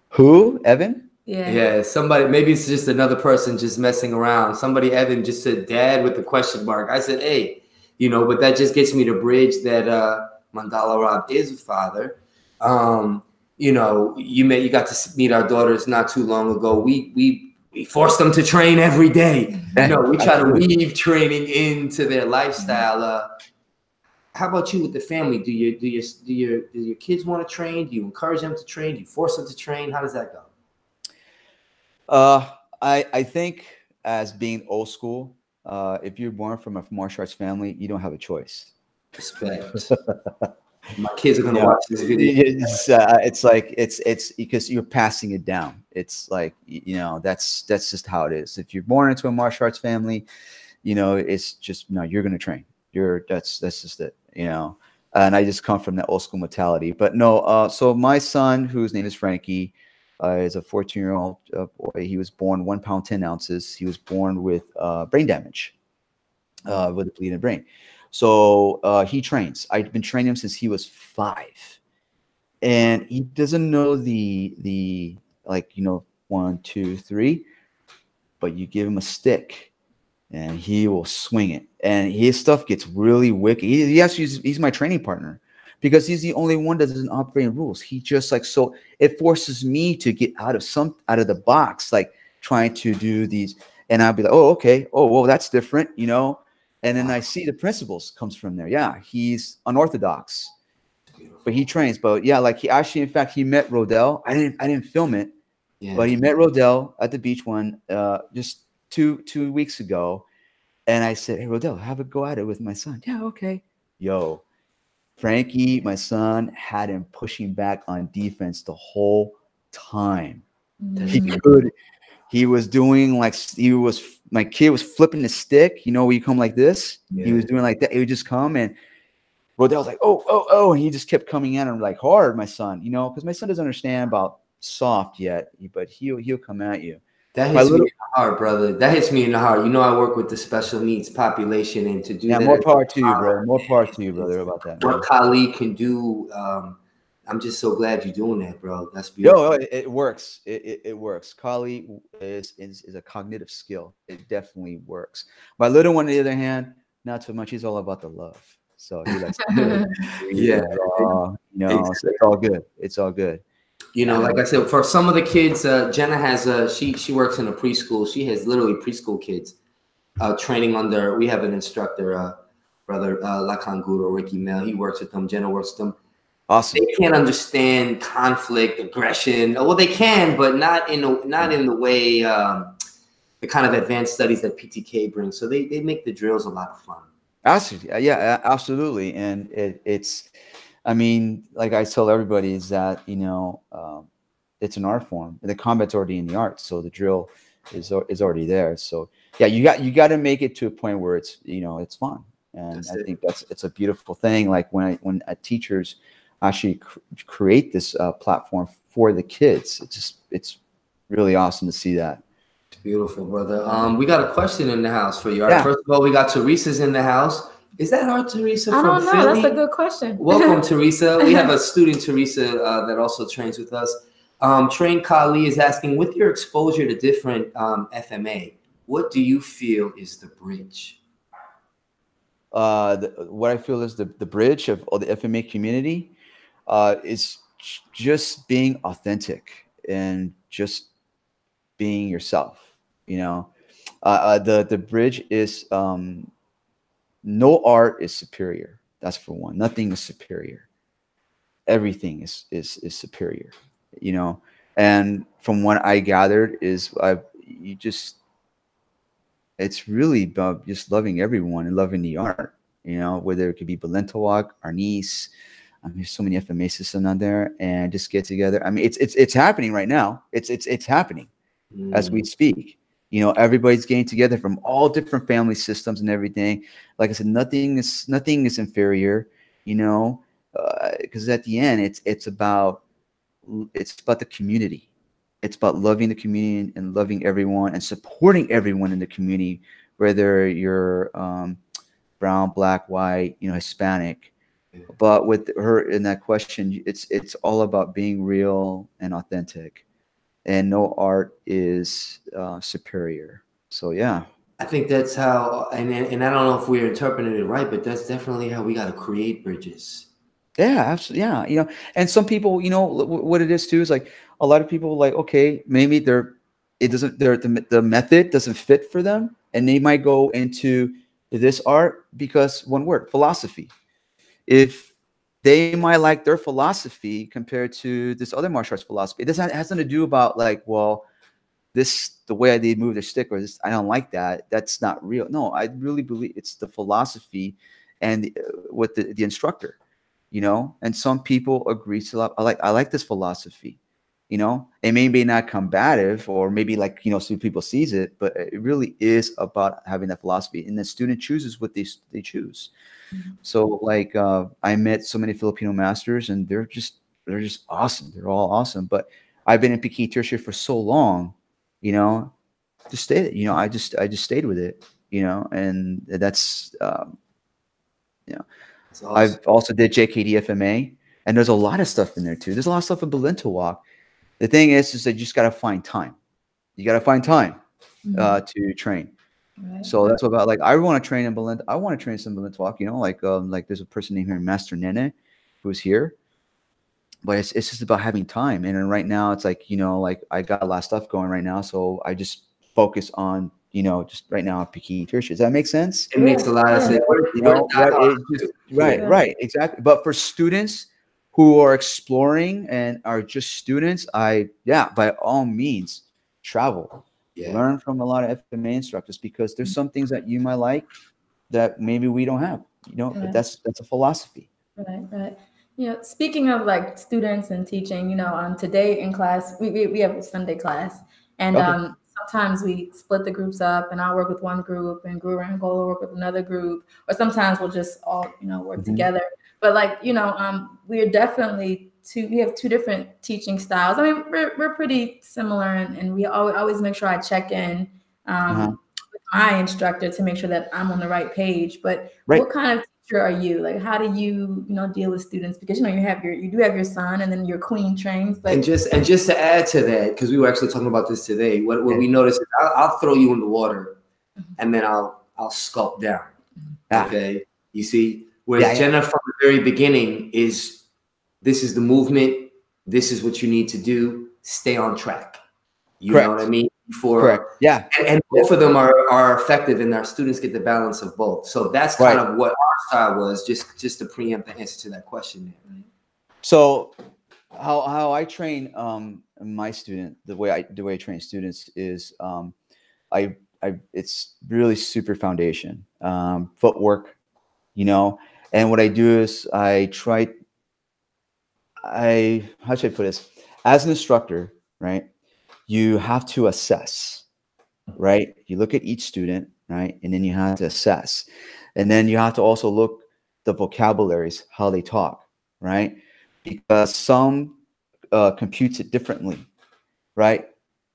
Who? Evan? Yeah, somebody, maybe it's just another person just messing around. Somebody, Evan, just said Dad with the question mark. I said, hey, you know, but that just gets me to bridge that Mandala Rob is a father. You know, you got to meet our daughters not too long ago. We force them to train every day. You know, we try to weave training into their lifestyle. How about you with the family? Do your kids want to train? Do you encourage them to train? Do you force them to train? How does that go? I think as being old school, if you're born from a martial arts family, you don't have a choice. Respect. My kids are gonna watch this video. It's like it's because you're passing it down. It's like, you know, that's just how it is. If you're born into a martial arts family, you know, it's just, no, you're gonna train. That's just it, you know. And I just come from that old school mentality. But no, so my son, whose name is Frankie, is a 14-year-old boy. He was born 1 pound 10 ounces. He was born with brain damage, with a bleeding brain. So he trains. I've been training him since he was 5, and he doesn't know the like, you know, 1, 2, 3, but you give him a stick, and he will swing it, and his stuff gets really wicked. He's my training partner because he's the only one that doesn't operate in rules. He just like, so it forces me to get out of the box, like trying to do these, and I'll be like, oh, okay, oh, well, that's different, you know. And then I see the principles comes from there. Yeah, he's unorthodox, but he trains. But yeah, like he actually, in fact, he met Rodell. I didn't film it, but he met Rodell at the beach just two weeks ago. And I said, hey, Rodell, have a go at it with my son. Yeah, okay. Yo, Frankie, my son, had him pushing back on defense the whole time. He was doing like, my kid was flipping the stick. You know, where you come like this. Yeah. He was doing like that. He would just come, and Rodell's like, oh, and he just kept coming at him like hard, my son. You know, because my son doesn't understand about soft yet, but he'll come at you. That hits me in the heart, brother. That hits me in the heart. You know, I work with the special needs population, and to do that. More power to you, bro. More power to you, brother, about that. What Kali can do. I'm just so glad you're doing that, bro. That's beautiful. Yo, it works. It works. Kali is a cognitive skill. It definitely works. My little one, on the other hand, not so much. He's all about the love. So he likes to yeah. You know, so it's all good. It's all good. You know, like I said, for some of the kids, Jenna has she works in a preschool. She has literally preschool kids training under. We have an instructor, brother Lakan Guru, Ricky Mel. He works with them. Jenna works with them. Awesome. They can't understand conflict, aggression. Well, they can, but not in the way the kind of advanced studies that PTK brings. So they make the drills a lot of fun. Absolutely, yeah, absolutely. And it's, I mean, like I tell everybody, is that, you know, it's an art form. The combat's already in the art, so the drill is already there. So yeah, you got to make it to a point where it's, you know, it's fun. And I think it's a beautiful thing. Like when teachers actually create this platform for the kids, it's really awesome to see that. Beautiful, brother. We got a question in the house for you. All right, first of all, we got Teresa's in the house. Is that our Teresa from Philly? I don't know. That's a good question. Welcome, Teresa. We have a student, Teresa, that also trains with us. Train Kali is asking, with your exposure to different FMA, what do you feel is the bridge? What I feel is the bridge of all the FMA community is just being authentic and just being yourself. You know, the bridge is no art is superior. That's for one. Nothing is superior. everything is superior, you know. And from what I gathered is it's really about just loving everyone and loving the art, you know, whether it could be Balintawak, Arnis. There's so many FMA systems on there, and just get together. I mean, it's happening right now. It's happening as we speak. You know, everybody's getting together from all different family systems and everything. Like I said, nothing is inferior, you know, because at the end, it's about the community. It's about loving the community and loving everyone and supporting everyone in the community, whether you're brown, black, white, you know, Hispanic. But with her in that question, it's all about being real and authentic, and no art is superior. So yeah, I think that's how, and I don't know if we're interpreting it right, but that's definitely how we got to create bridges. Yeah, absolutely. Yeah, you know, and some people, you know, what it is too is like a lot of people like, okay, maybe the method doesn't fit for them, and they might go into this art because one word, philosophy. If they might like their philosophy compared to this other martial arts philosophy, it has nothing to do about like, well, the way they move their stick, or this, I don't like that. That's not real. No, I really believe it's the philosophy and with the instructor, you know. And some people agree to I like this philosophy, you know. It may be not combative, or maybe like, you know, some people sees it, but it really is about having that philosophy, and the student chooses what they choose. So like I met so many Filipino masters, and they're just awesome. They're all awesome. But I've been in Peking Tertiary for so long, you know, just stayed. You know, I just stayed with it, you know, and that's you know, awesome. I've also did JKD FMA, and there's a lot of stuff in there too. There's a lot of stuff in Balintawak. The thing is that you just got to find time. You got to find time to train. Right. So that's what about, like, I want to train in Balint. I want to train some Balintawak, you know, like there's a person named here, Master Nene, who's here. But it's just about having time. And then right now it's like, you know, like I got a lot of stuff going right now, so I just focus on, you know, just right now Peking Tertiary. Does that make sense? It makes a lot of sense. You know, right, exactly. But for students who are exploring and are just students, by all means, travel. Yeah. Learn from a lot of FMA instructors, because there's some things that you might like that maybe we don't have. You know, right. That's a philosophy. Right. You know, speaking of like students and teaching, you know, today in class we have a Sunday class, and okay. Sometimes we split the groups up, and I'll work with one group, and Guru Angola will work with another group, or sometimes we'll just all, you know, work together. But like, you know, we're definitely we have two different teaching styles. I mean, we're pretty similar, and we always make sure I check in with my instructor to make sure that I'm on the right page. But what kind of teacher are you? Like, how do you deal with students? Because, you know, you do have your son, and then your queen trains. But and just to add to that, because we were actually talking about this today, what we noticed is I'll throw you in the water, and then I'll sculpt down. Okay, you see. Whereas Jenna from the very beginning this is the movement, this is what you need to do, stay on track. You know what I mean? And both of them are effective, and our students get the balance of both. So that's kind of what our style was, just to preempt the answer to that question there. So how I train my student, the way I train students is it's really super foundation, footwork, you know. And what I do is how should I put this? As an instructor, right, you have to assess, right? You look at each student, right, and then you have to assess, and then you have to also look the vocabularies, how they talk, right? Because some computes it differently, right?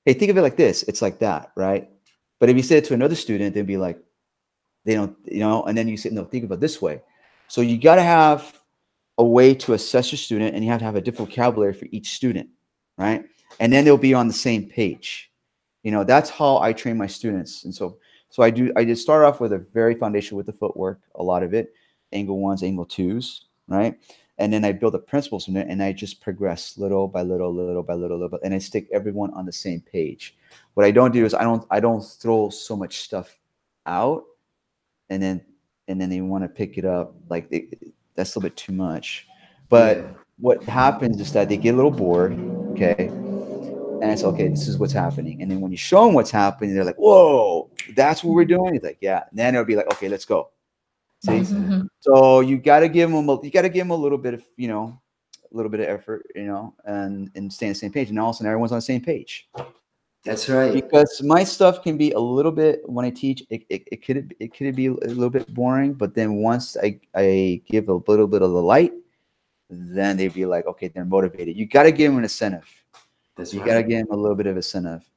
Hey, think of it like this. It's like that, right? But if you say it to another student, they'd be like, they don't, you know, and then you say, no, think about it this way. So you got to have a way to assess your student, and you have to have a different vocabulary for each student, right? And then they'll be on the same page. You know, that's how I train my students. And so I did start off with a very foundation with the footwork, a lot of it, angle ones, angle twos, right? And then I build the principles from it, and I just progress little by little, and I stick everyone on the same page. What I don't do is I don't throw so much stuff out, and then they want to pick it up, like that's a little bit too much. But what happens is that they get a little bored, okay, and it's okay. This is what's happening. And then when you show them what's happening, they're like, "Whoa, that's what we're doing." It's like, "Yeah." And then it'll be like, "Okay, let's go." See, so you got to give them a little bit of, you know, a little bit of effort, you know, and stay on the same page, and all of a sudden everyone's on the same page. That's right. Because my stuff can be a little bit, when I teach, it could be a little bit boring, but then once I give a little bit of the light, then they'd be like, okay, they're motivated. You got to give them an incentive. You got to give them a little bit of incentive.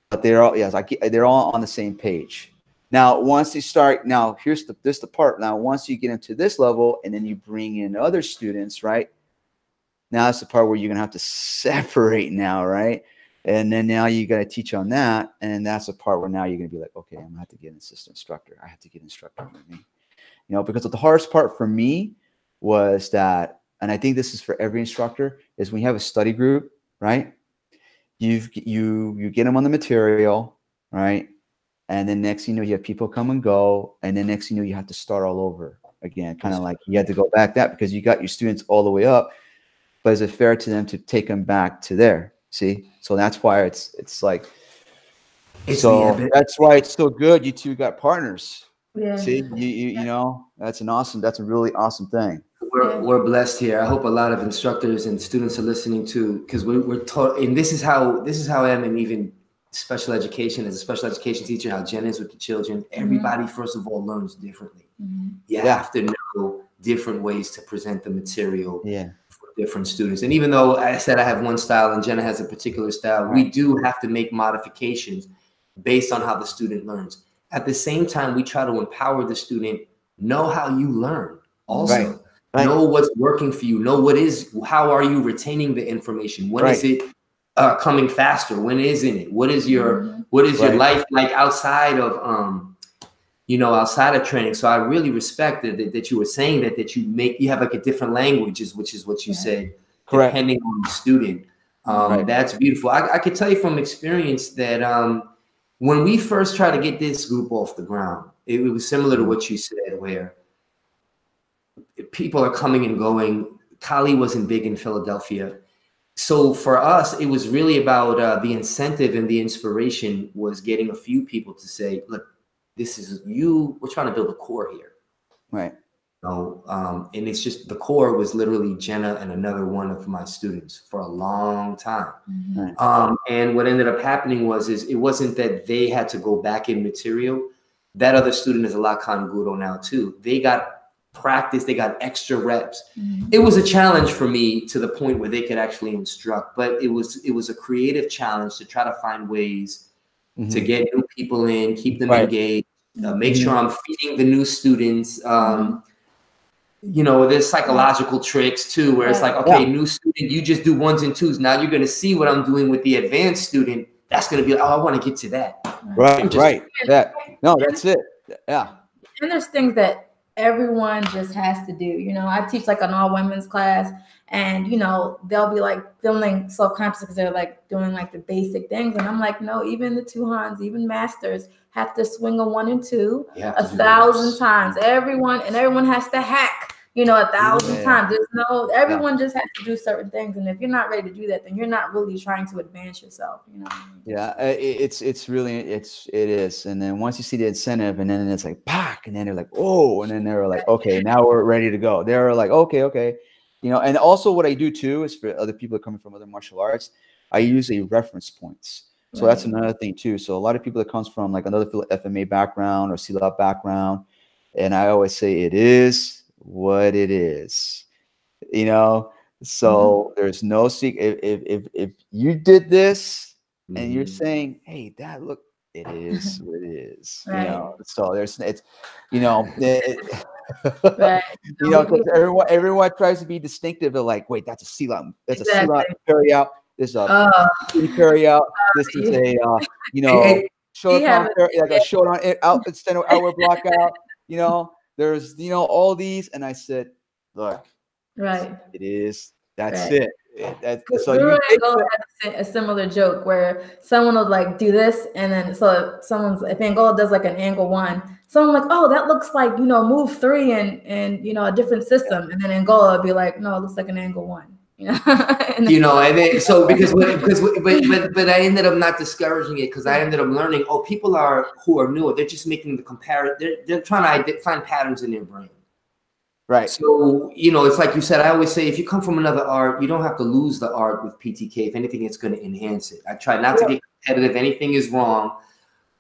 But they're all on the same page. Now, once they start, now here's the part. Now, once you get into this level, and then you bring in other students, right? Now that's the part where you're gonna have to separate now, right? And then now you got to teach on that, and that's the part where now you're gonna be like, okay, I'm gonna have to get an assistant instructor. I have to get an instructor with me, you know, because the hardest part for me was that, and I think this is for every instructor, is when you have a study group, right? You get them on the material, right? And then next thing you know, you have people come and go, and then next thing you know, you have to start all over again, kind of like you had to go back that because you got your students all the way up. But is it fair to them to take them back to there? See, so that's why it's like, that's why it's so good. You two got partners. Yeah. See, you know, that's a really awesome thing. We're blessed here. I hope a lot of instructors and students are listening to, because we're taught, and this is how I am, and even special education, as a special education teacher, how Jen is with the children. Everybody, first of all, learns differently. You have to know different ways to present the material. For different students. And even though I said I have one style and Jenna has a particular style, we do have to make modifications based on how the student learns. At the same time, we try to empower the student, know how you learn also. Know what's working for you. Know how are you retaining the information? When is it coming faster? When isn't it? What is your life like outside of outside of training? So I really respect that you were saying that you have like a different language, which is what you said. Correct. Depending on the student. That's beautiful. I could tell you from experience that when we first tried to get this group off the ground, it was similar to what you said, where people are coming and going. Kali wasn't big in Philadelphia. So for us, it was really about the incentive, and the inspiration was getting a few people to say, look, this is you. We're trying to build a core here. Right. And it's just, the core was literally Jenna and another one of my students for a long time. And what ended up happening was it wasn't that they had to go back in material. That other student is a Lakan Guru now too. They got practice, they got extra reps. It was a challenge for me to the point where they could actually instruct, but it was a creative challenge to try to find ways to get new people in, keep them engaged, make sure I'm feeding the new students. There's psychological tricks too, where it's like, okay, new student, you just do 1s and 2s. Now you're going to see what I'm doing with the advanced student. That's going to be like, oh, I want to get to that. That's it. Yeah. And there's things that everyone just has to do. I teach like an all women's class, and they'll be like feeling self-conscious because they're like doing like the basic things, and I'm like, no, even the 2Hans, even masters have to swing a 1 and 2 1,000 times. Everyone has to hack 1,000 times. Everyone just has to do certain things, and if you're not ready to do that, then you're not really trying to advance yourself. It is. And then once you see the incentive, and then it's like pack, and then they're like, oh, and then they're like, okay, now we're ready to go. They're like, okay. And also what I do too is, for other people coming from other martial arts, I use a reference points. So that's another thing too. So a lot of people that comes from like another FMA background or CLAP background, and I always say it is what it is, so there's no secret. If you did this and you're saying, hey, Dad, look, it is what it is, so because everyone tries to be distinctive. They're like, wait, that's a CLAP, that's a CLAP carry out, this is a carry out, this is a short like a short on out extended outward block out, there's all these, and I said, look, it is, that's it. So you had a similar joke where someone would like do this, and then if Angola does like an angle 1, someone like, oh, that looks like move 3 and a different system, and then Angola would be like, no, it looks like an angle 1. You know, And then, so but I ended up not discouraging it because I ended up learning. Oh, people who are newer, they're just making the comparison. They're trying to find patterns in their brain. Right. So, it's like you said, I always say, if you come from another art, you don't have to lose the art with PTK. If anything, it's going to enhance it. I try not to get competitive. Anything is wrong.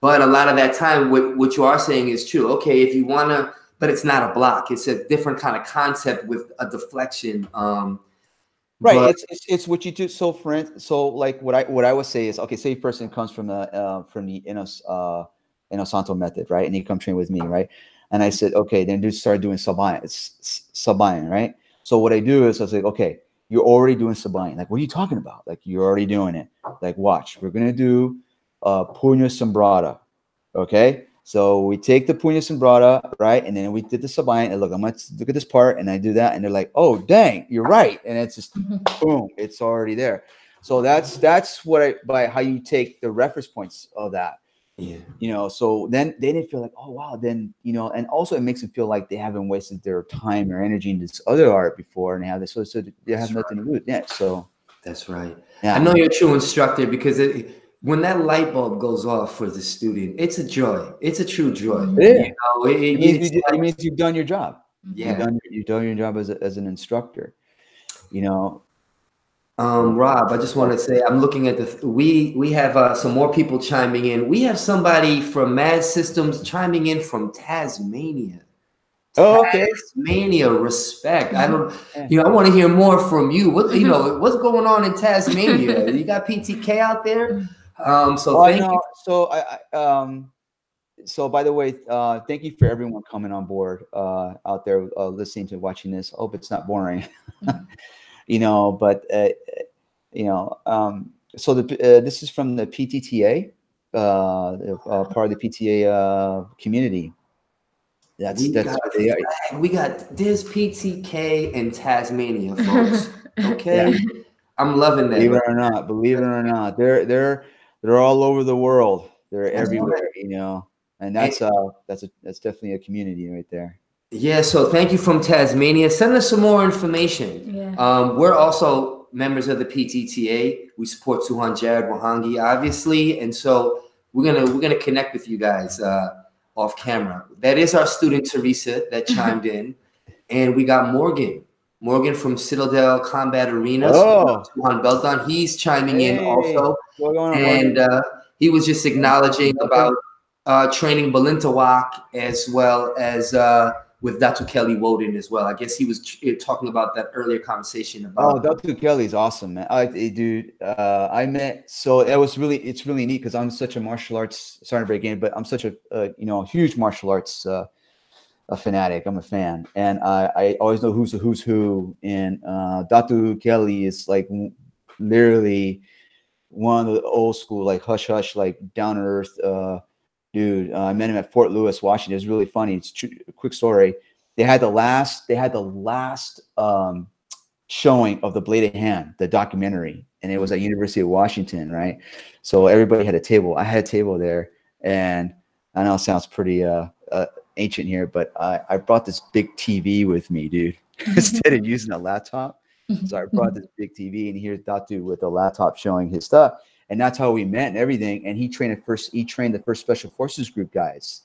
But a lot of that time, what you are saying is true. Okay, if you want to, but it's not a block. It's a different kind of concept with a deflection. Right. It's what you do. So like what I would say is, okay, say a person comes from the Inosanto method, right? And he come train with me, right? And I said, okay, then do start doing Sabayan. It's Sabayan, right? So what I do is I was like, okay, you're already doing Sabayan. Like, what are you talking about? Like, you're already doing it. Like, watch, we're gonna do Puño Sembrada. Okay. So we take the Puño Sembrada, right? And then we did the Sabayan, and look, I'm gonna look at this part, and I do that, and they're like, oh dang, you're right. And it's just boom, it's already there. So that's what by how you take the reference points of that. Yeah. So then they feel like, oh wow, then and also it makes them feel like they haven't wasted their time or energy in this other art before, and they have this, so they have nothing to do with it. So that's right. Yeah. I know you're a true instructor because when that light bulb goes off for the student, it's a joy. It's a true joy. Yeah. It means you've done your job. Yeah. You've done your job as an instructor. Rob, I just want to say, I'm looking at we have some more people chiming in. We have somebody from Mad Systems chiming in from Tasmania. Oh, okay. Tasmania, respect. I don't, I want to hear more from you. What's going on in Tasmania? You got PTK out there? Thank you. So by the way, thank you for everyone coming on board out there, listening to watching this. I hope it's not boring. So this is from the PTTA, part of the PTA community. We got this PTK in Tasmania, folks. Okay, yeah. I'm loving that. Believe it or not, they're all over the world. They're everywhere, and that's definitely a community right there. Yeah, so thank you from Tasmania. Send us some more information. Yeah. We're also members of the PTTA. We support Suhan Jared Wahangi, obviously, and so we're gonna connect with you guys off camera. That is our student Teresa that chimed in, and we got Morgan from Citadel Combat Arena. Suhan Belton, he's chiming in also, and he was just acknowledging about training Balintawak as well as with Datu Kelly Woden as well. I guess he was talking about that earlier conversation about. Oh, Datu Kelly's awesome, man. Dude, I met. So it's really neat because I'm such a martial arts. Sorry to break in, but I'm such a huge martial arts fanatic. I'm a fan, and I always know who's who. And Datu Kelly is like literally one of the old school, like hush hush, like down to earth. Dude, I met him at Fort Lewis, Washington. It was really funny. It's a quick story. They had the last showing of The Bladed Hand, the documentary, and it was at University of Washington, right? So everybody had a table. I had a table there, and I know it sounds pretty ancient here, but I brought this big TV with me, dude, instead of using a laptop. So I brought this big TV, and here's Datu with a laptop showing his stuff. And that's how we met and everything. And he trained the first Special Forces Group guys.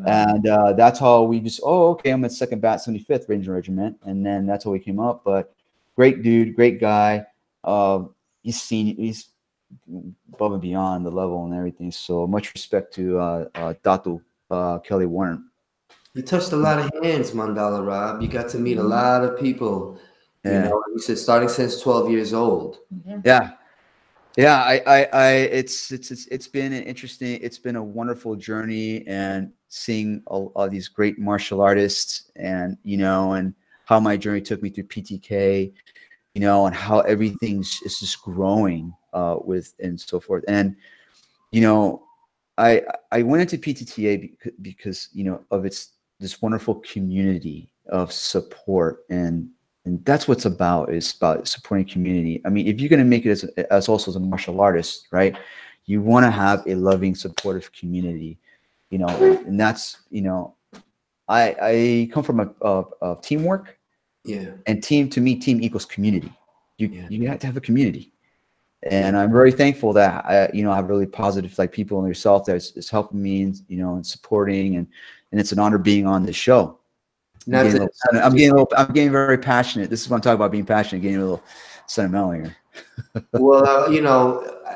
And that's how we just, I'm at 2nd Bat 75th Ranger Regiment. And then that's how we came up. But great dude, great guy. He's above and beyond the level and everything. So much respect to Datu Kelly Warren. You touched a lot of hands, Mandala Rob. You got to meet a lot of people. Yeah. You said starting since 12 years old. Yeah, it's been an interesting, it's been a wonderful journey, and seeing all these great martial artists, and and how my journey took me through PTK, and how everything is just growing with and so forth. And I went into PTTA because of this wonderful community of support, and that's what's about, is about supporting community. I mean, if you're going to make it as also as a martial artist, right, you want to have a loving, supportive community, and that's, I come from a teamwork. Yeah. And team, to me, team equals community. You have to have a community. And I'm very thankful that I have really positive like people in yourself that's helping me, and supporting, and it's an honor being on this show. I'm getting very passionate. This is what I'm talking about, being passionate, getting a little sentimental here. Well,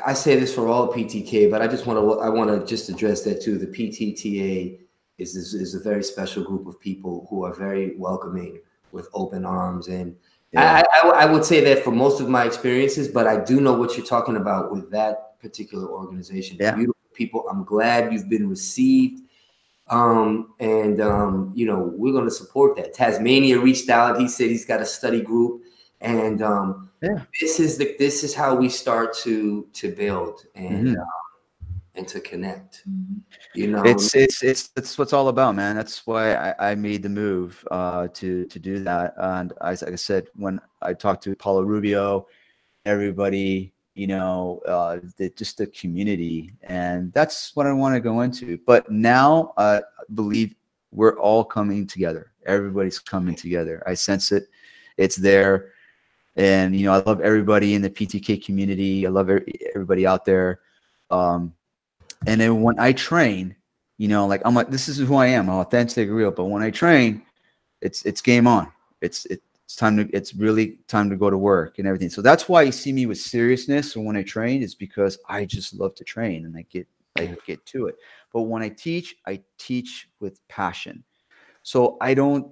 I say this for all PTK, but I want to just address that too. The PTTA is a very special group of people who are very welcoming, with open arms. And I would say that for most of my experiences, but I do know what you're talking about with that particular organization. Yeah. Beautiful people. I'm glad you've been received. We're going to support that. Tasmania reached out. He said he's got a study group, and this is how we start to build and to connect. It's what's all about, man. That's why I made the move to do that. And like I said, when I talked to Paulo Rubio, everybody, just the community, and that's what I want to go into. But now I believe we're all coming together. Everybody's coming together. I sense it. It's there. And, I love everybody in the PTK community. I love everybody out there. And then when I train, I'm like, this is who I am. I'm authentic, real. But when I train, it's game on. It's really time to go to work and everything. So that's why you see me with seriousness. And when I train, it's because I just love to train and I get to it. But when I teach with passion. So I don't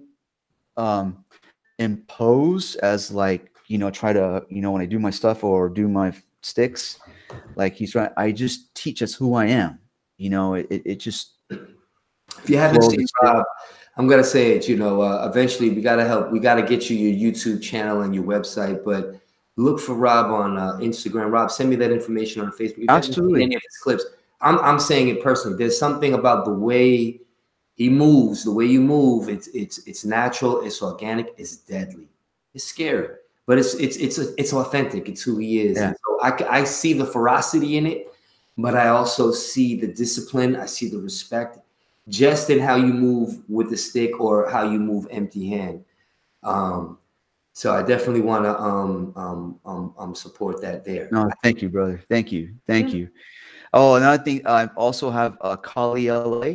impose as try to, when I do my stuff or do my sticks, like he's right. I just teach as who I am. It just. If you haven't seen Rob, I'm gonna say it. Eventually we gotta get you your YouTube channel and your website. But look for Rob on Instagram. Rob, send me that information on Facebook. Absolutely. Any of his clips. I'm saying it personally. There's something about the way he moves, the way you move. It's natural. It's organic. It's deadly. It's scary. But it's authentic. It's who he is. Yeah. And so I see the ferocity in it, but I also see the discipline. I see the respect, just in how you move with the stick or how you move empty hand. So I definitely want to support that there. No, thank you, brother. Thank you. Oh, another thing, I also have Kali LA,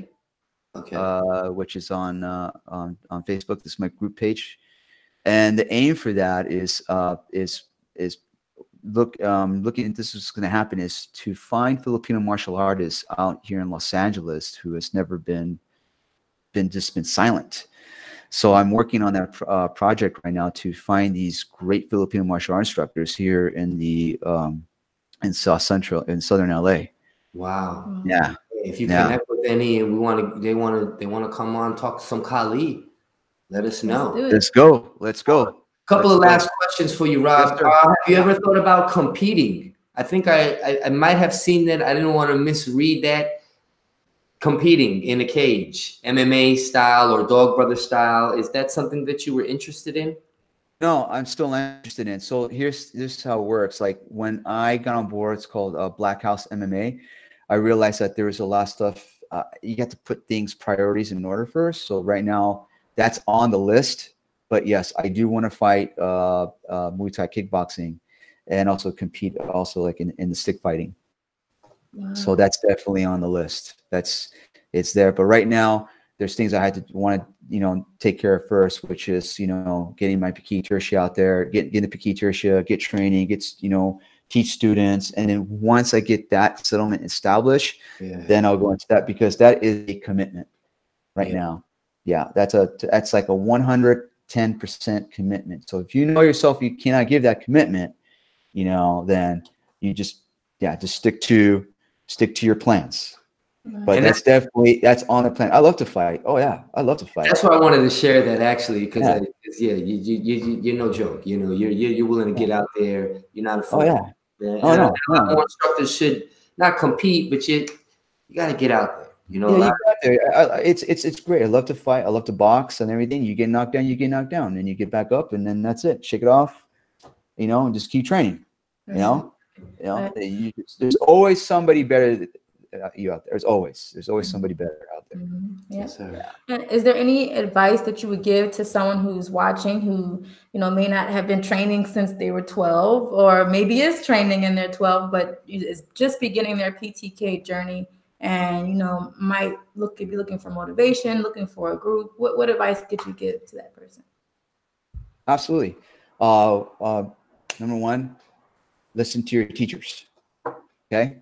which is on Facebook. This is my group page. And the aim for that is looking. This is going to happen is to find Filipino martial artists out here in Los Angeles who has never been silent. So I'm working on that project right now to find these great Filipino martial art instructors here in in Southern LA. Wow. Yeah. If you connect with any and they want to come on talk to some Kali, let us know. Let's go. Couple of last questions for you, Rob. Yes, have you ever thought about competing? I think I might have seen that. I didn't want to misread that. Competing in a cage, MMA style or Dog Brother style. Is that something that you were interested in? No, I'm still interested in. So here's how it works. Like when I got on board, it's called Black House MMA. I realized that there was a lot of stuff. You got to put things priorities in order first. So right now that's on the list. But yes, I do want to fight Muay Thai kickboxing and also compete also like in the stick fighting. Wow. So that's definitely on the list. It's there. But right now there's things I had to want to, take care of first, which is, getting my Piki Tertia out there, getting the Piki Tertia, get training, teach students. And then once I get that settlement established, then I'll go into that, because that is a commitment right now. Yeah. That's like a 110% commitment. So if you know yourself, you cannot give that commitment, then you just stick to your plans. But and that's on the plan. I love to fight. Oh yeah, I love to fight. That's why I wanted to share that actually, because you're no joke. You're willing to get out there. You're not afraid. Oh yeah. No. More instructors should not compete, but you got to get out there. You got there. It's great. I love to fight. I love to box and everything. You get knocked down, and you get back up, and then that's it. Shake it off, and just keep training. There's always somebody better you out there. There's always somebody better out there. Yeah. Yes, sir. And is there any advice that you would give to someone who's watching who, may not have been training since they were 12, or maybe is training in their 12, but is just beginning their PTK journey, and might be looking for motivation, looking for a group? What advice could you give to that person? Absolutely. Number one, listen to your teachers. Okay.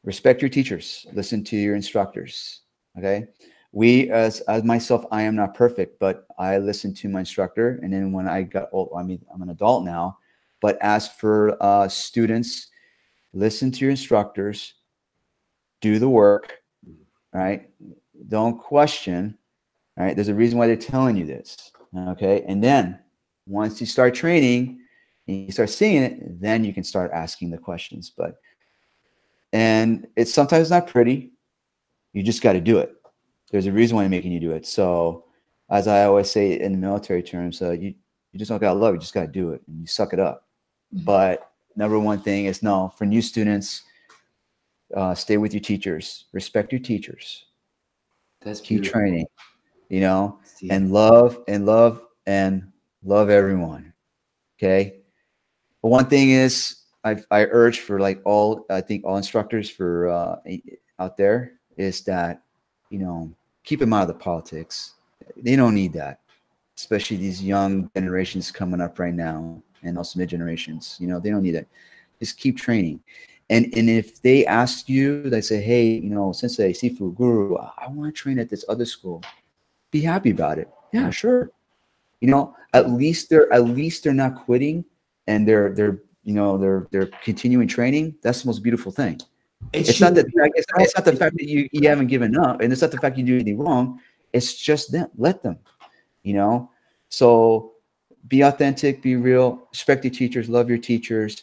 Respect your teachers. Listen to your instructors. Okay. We, as myself, I am not perfect, but I listen to my instructor. And then when I got old, I'm an adult now, but as for students, listen to your instructors, do the work, right? Don't question, right? There's a reason why they're telling you this. Okay. And then once you start training and you start seeing it, then you can start asking the questions. And it's sometimes not pretty. You just got to do it. There's a reason why I'm making you do it. So as I always say in the military terms, you just don't got to love it. You just got to do it, and you suck it up. But number one thing is, no, for new students, stay with your teachers, respect your teachers. That's keep beautiful. training, and love everyone. Okay. But one thing is, I urge for all instructors for out there is that, keep them out of the politics. They don't need that, especially these young generations coming up right now, and also mid generations. They don't need it. Just keep training. And if they ask you, they say, hey, Sensei, Sifu, Guru, I want to train at this other school. Be happy about it. Yeah, sure. At least they're not quitting, and they're continuing training. That's the most beautiful thing. It's not the fact that you haven't given up, and it's not the fact you do anything wrong. It's just them. Let them, So be authentic, be real, respect your teachers, love your teachers,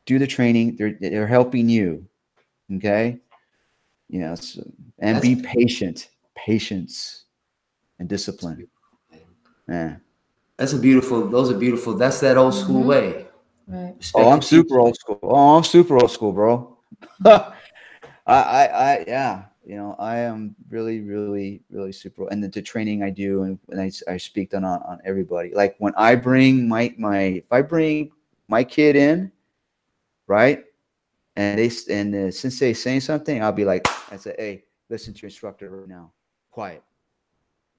do the training. They're helping you. Okay. And be patient, patience and discipline. Yeah. Those are beautiful. That's that old school way. Right. I'm super old school. I'm super old school, bro. I am really, really, really super. And the training I do, and I speak on everybody. Like when I bring if I bring my kid in, right, and the sensei saying something, I'll be like, I say, hey, listen to your instructor right now. Quiet.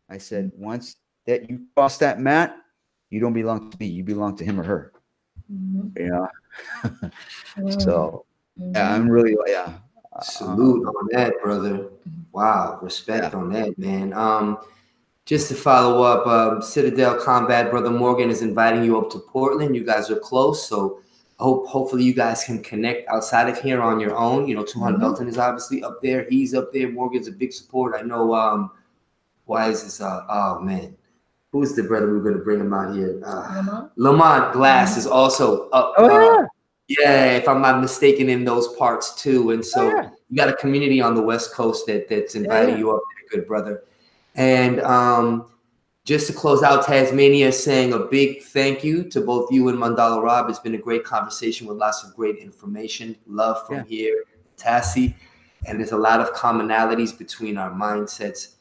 I said, once that you cross that mat, you don't belong to me. You belong to him or her. So I'm really salute on that, brother. Wow, respect on that, man. Just to follow up, Citadel Combat, Brother Morgan is inviting you up to Portland. You guys are close, so hopefully you guys can connect outside of here on your own. 200 Belton is obviously up there. He's up there. Morgan's a big support. I know. Why is this? Oh man, who's the brother we're going to bring him out here? Lamont Glass is also up. Yeah, if I'm not mistaken, in those parts too. And so you got a community on the West Coast that's inviting you up there, good brother. And just to close out, Tasmania is saying a big thank you to both you and Mandala Rob. It's been a great conversation with lots of great information. Love from here, Tassie. And there's a lot of commonalities between our mindsets.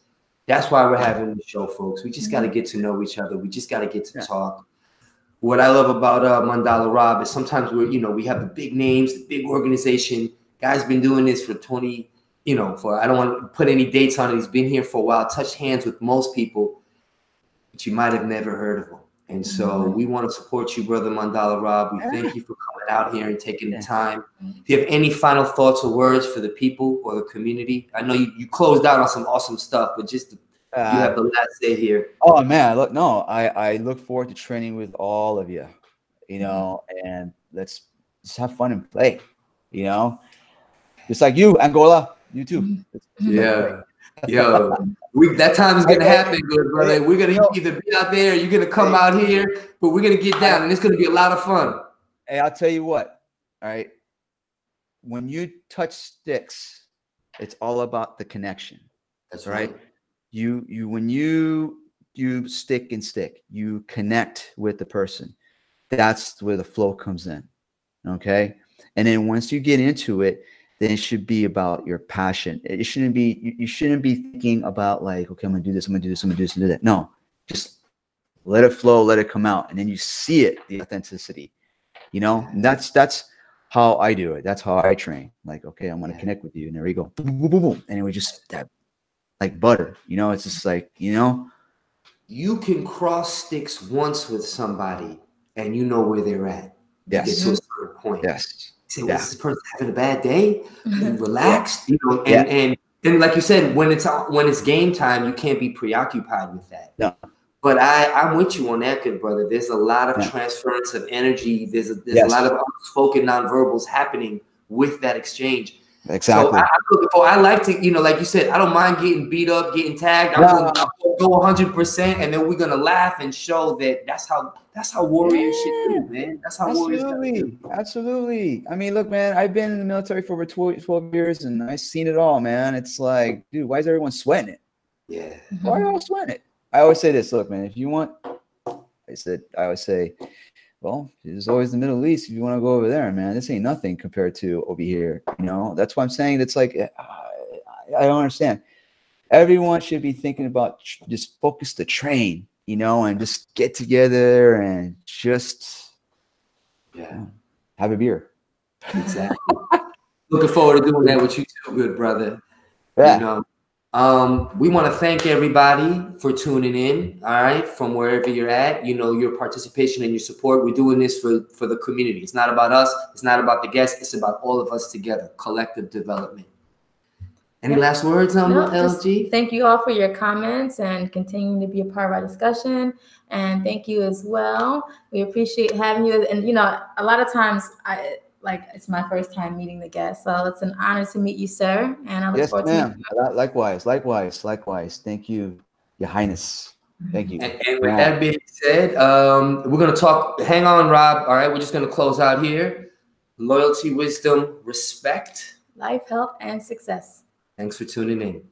That's why we're having the show, folks. We just got to get to know each other. We just got to get to talk. What I love about Mandala Rob is sometimes we have the big names, the big organization. Guy's been doing this for 20, I don't want to put any dates on it. He's been here for a while, touched hands with most people, but you might have never heard of him. And so we want to support you, brother Mandala Rob. We thank you for coming out here and taking the time. If you have any final thoughts or words for the people or the community, I know you closed out on some awesome stuff, but just you have the last say here. Oh man, I look forward to training with all of you, and let's just have fun and play, just like you, Angola, you too. Yeah. Yo, that time is gonna happen, good brother. We're gonna either be out there, or you're gonna come out here, but we're gonna get down, and it's gonna be a lot of fun. Hey, I'll tell you what. All right, when you touch sticks, it's all about the connection. That's right. When you stick and stick, you connect with the person. That's where the flow comes in. Okay, and then once you get into it, then it should be about your passion. It shouldn't be, you shouldn't be thinking about like, okay, I'm gonna do this, I'm gonna do this, I'm gonna do this, and do that. No, just let it flow, let it come out, and then you see it, the authenticity, you know. And that's how I do it. That's how I train. Like, okay, I'm gonna connect with you, and there we go, boom, boom, boom, boom, and we just that like butter, you know. It's just like, you know, you can cross sticks once with somebody, and you know where they're at. Yes. You get to a certain point. Yes. Say, well, is this person having a bad day? And relaxed, you know, Yeah. and like you said, when it's game time, you can't be preoccupied with that. No. But I'm with you on that, good brother. There's a lot of transference of energy. There's a lot of unspoken nonverbals happening with that exchange. Exactly. So I like to, you know, like you said, I don't mind getting beat up, getting tagged. I'm gonna go 100%, and then we're gonna laugh and show that that's how warriors should do, man. That's how warriors do. Absolutely. I mean, look, man, I've been in the military for over 12 years, and I've seen it all, man. It's like, dude, why is everyone sweating it? Yeah. Why are you all sweating it? I always say this, look, man, if you want, I always say, well, there's always the Middle East. If you want to go over there, man, this ain't nothing compared to over here. You know, that's why I'm saying it's like, I don't understand. Everyone should be thinking about just focus to train, you know, and just get together and just have a beer. Exactly. Looking forward to doing that with you too, good brother. Yeah. You know, we want to thank everybody for tuning in. All right, from wherever you're at, you know, your participation and your support. We're doing this for the community. It's not about us. It's not about the guests. It's about all of us together. Collective development. Any last words on LG? Thank you all for your comments and continuing to be a part of our discussion. And thank you as well. We appreciate having you. And you know, a lot of times it's my first time meeting the guests, so it's an honor to meet you, sir. And I look forward to meeting you. Likewise. Thank you, Your Highness. Thank you. And with that being said, we're gonna talk. Hang on, Rob. All right, we're just gonna close out here. Loyalty, wisdom, respect, life, health, and success. Thanks for tuning in.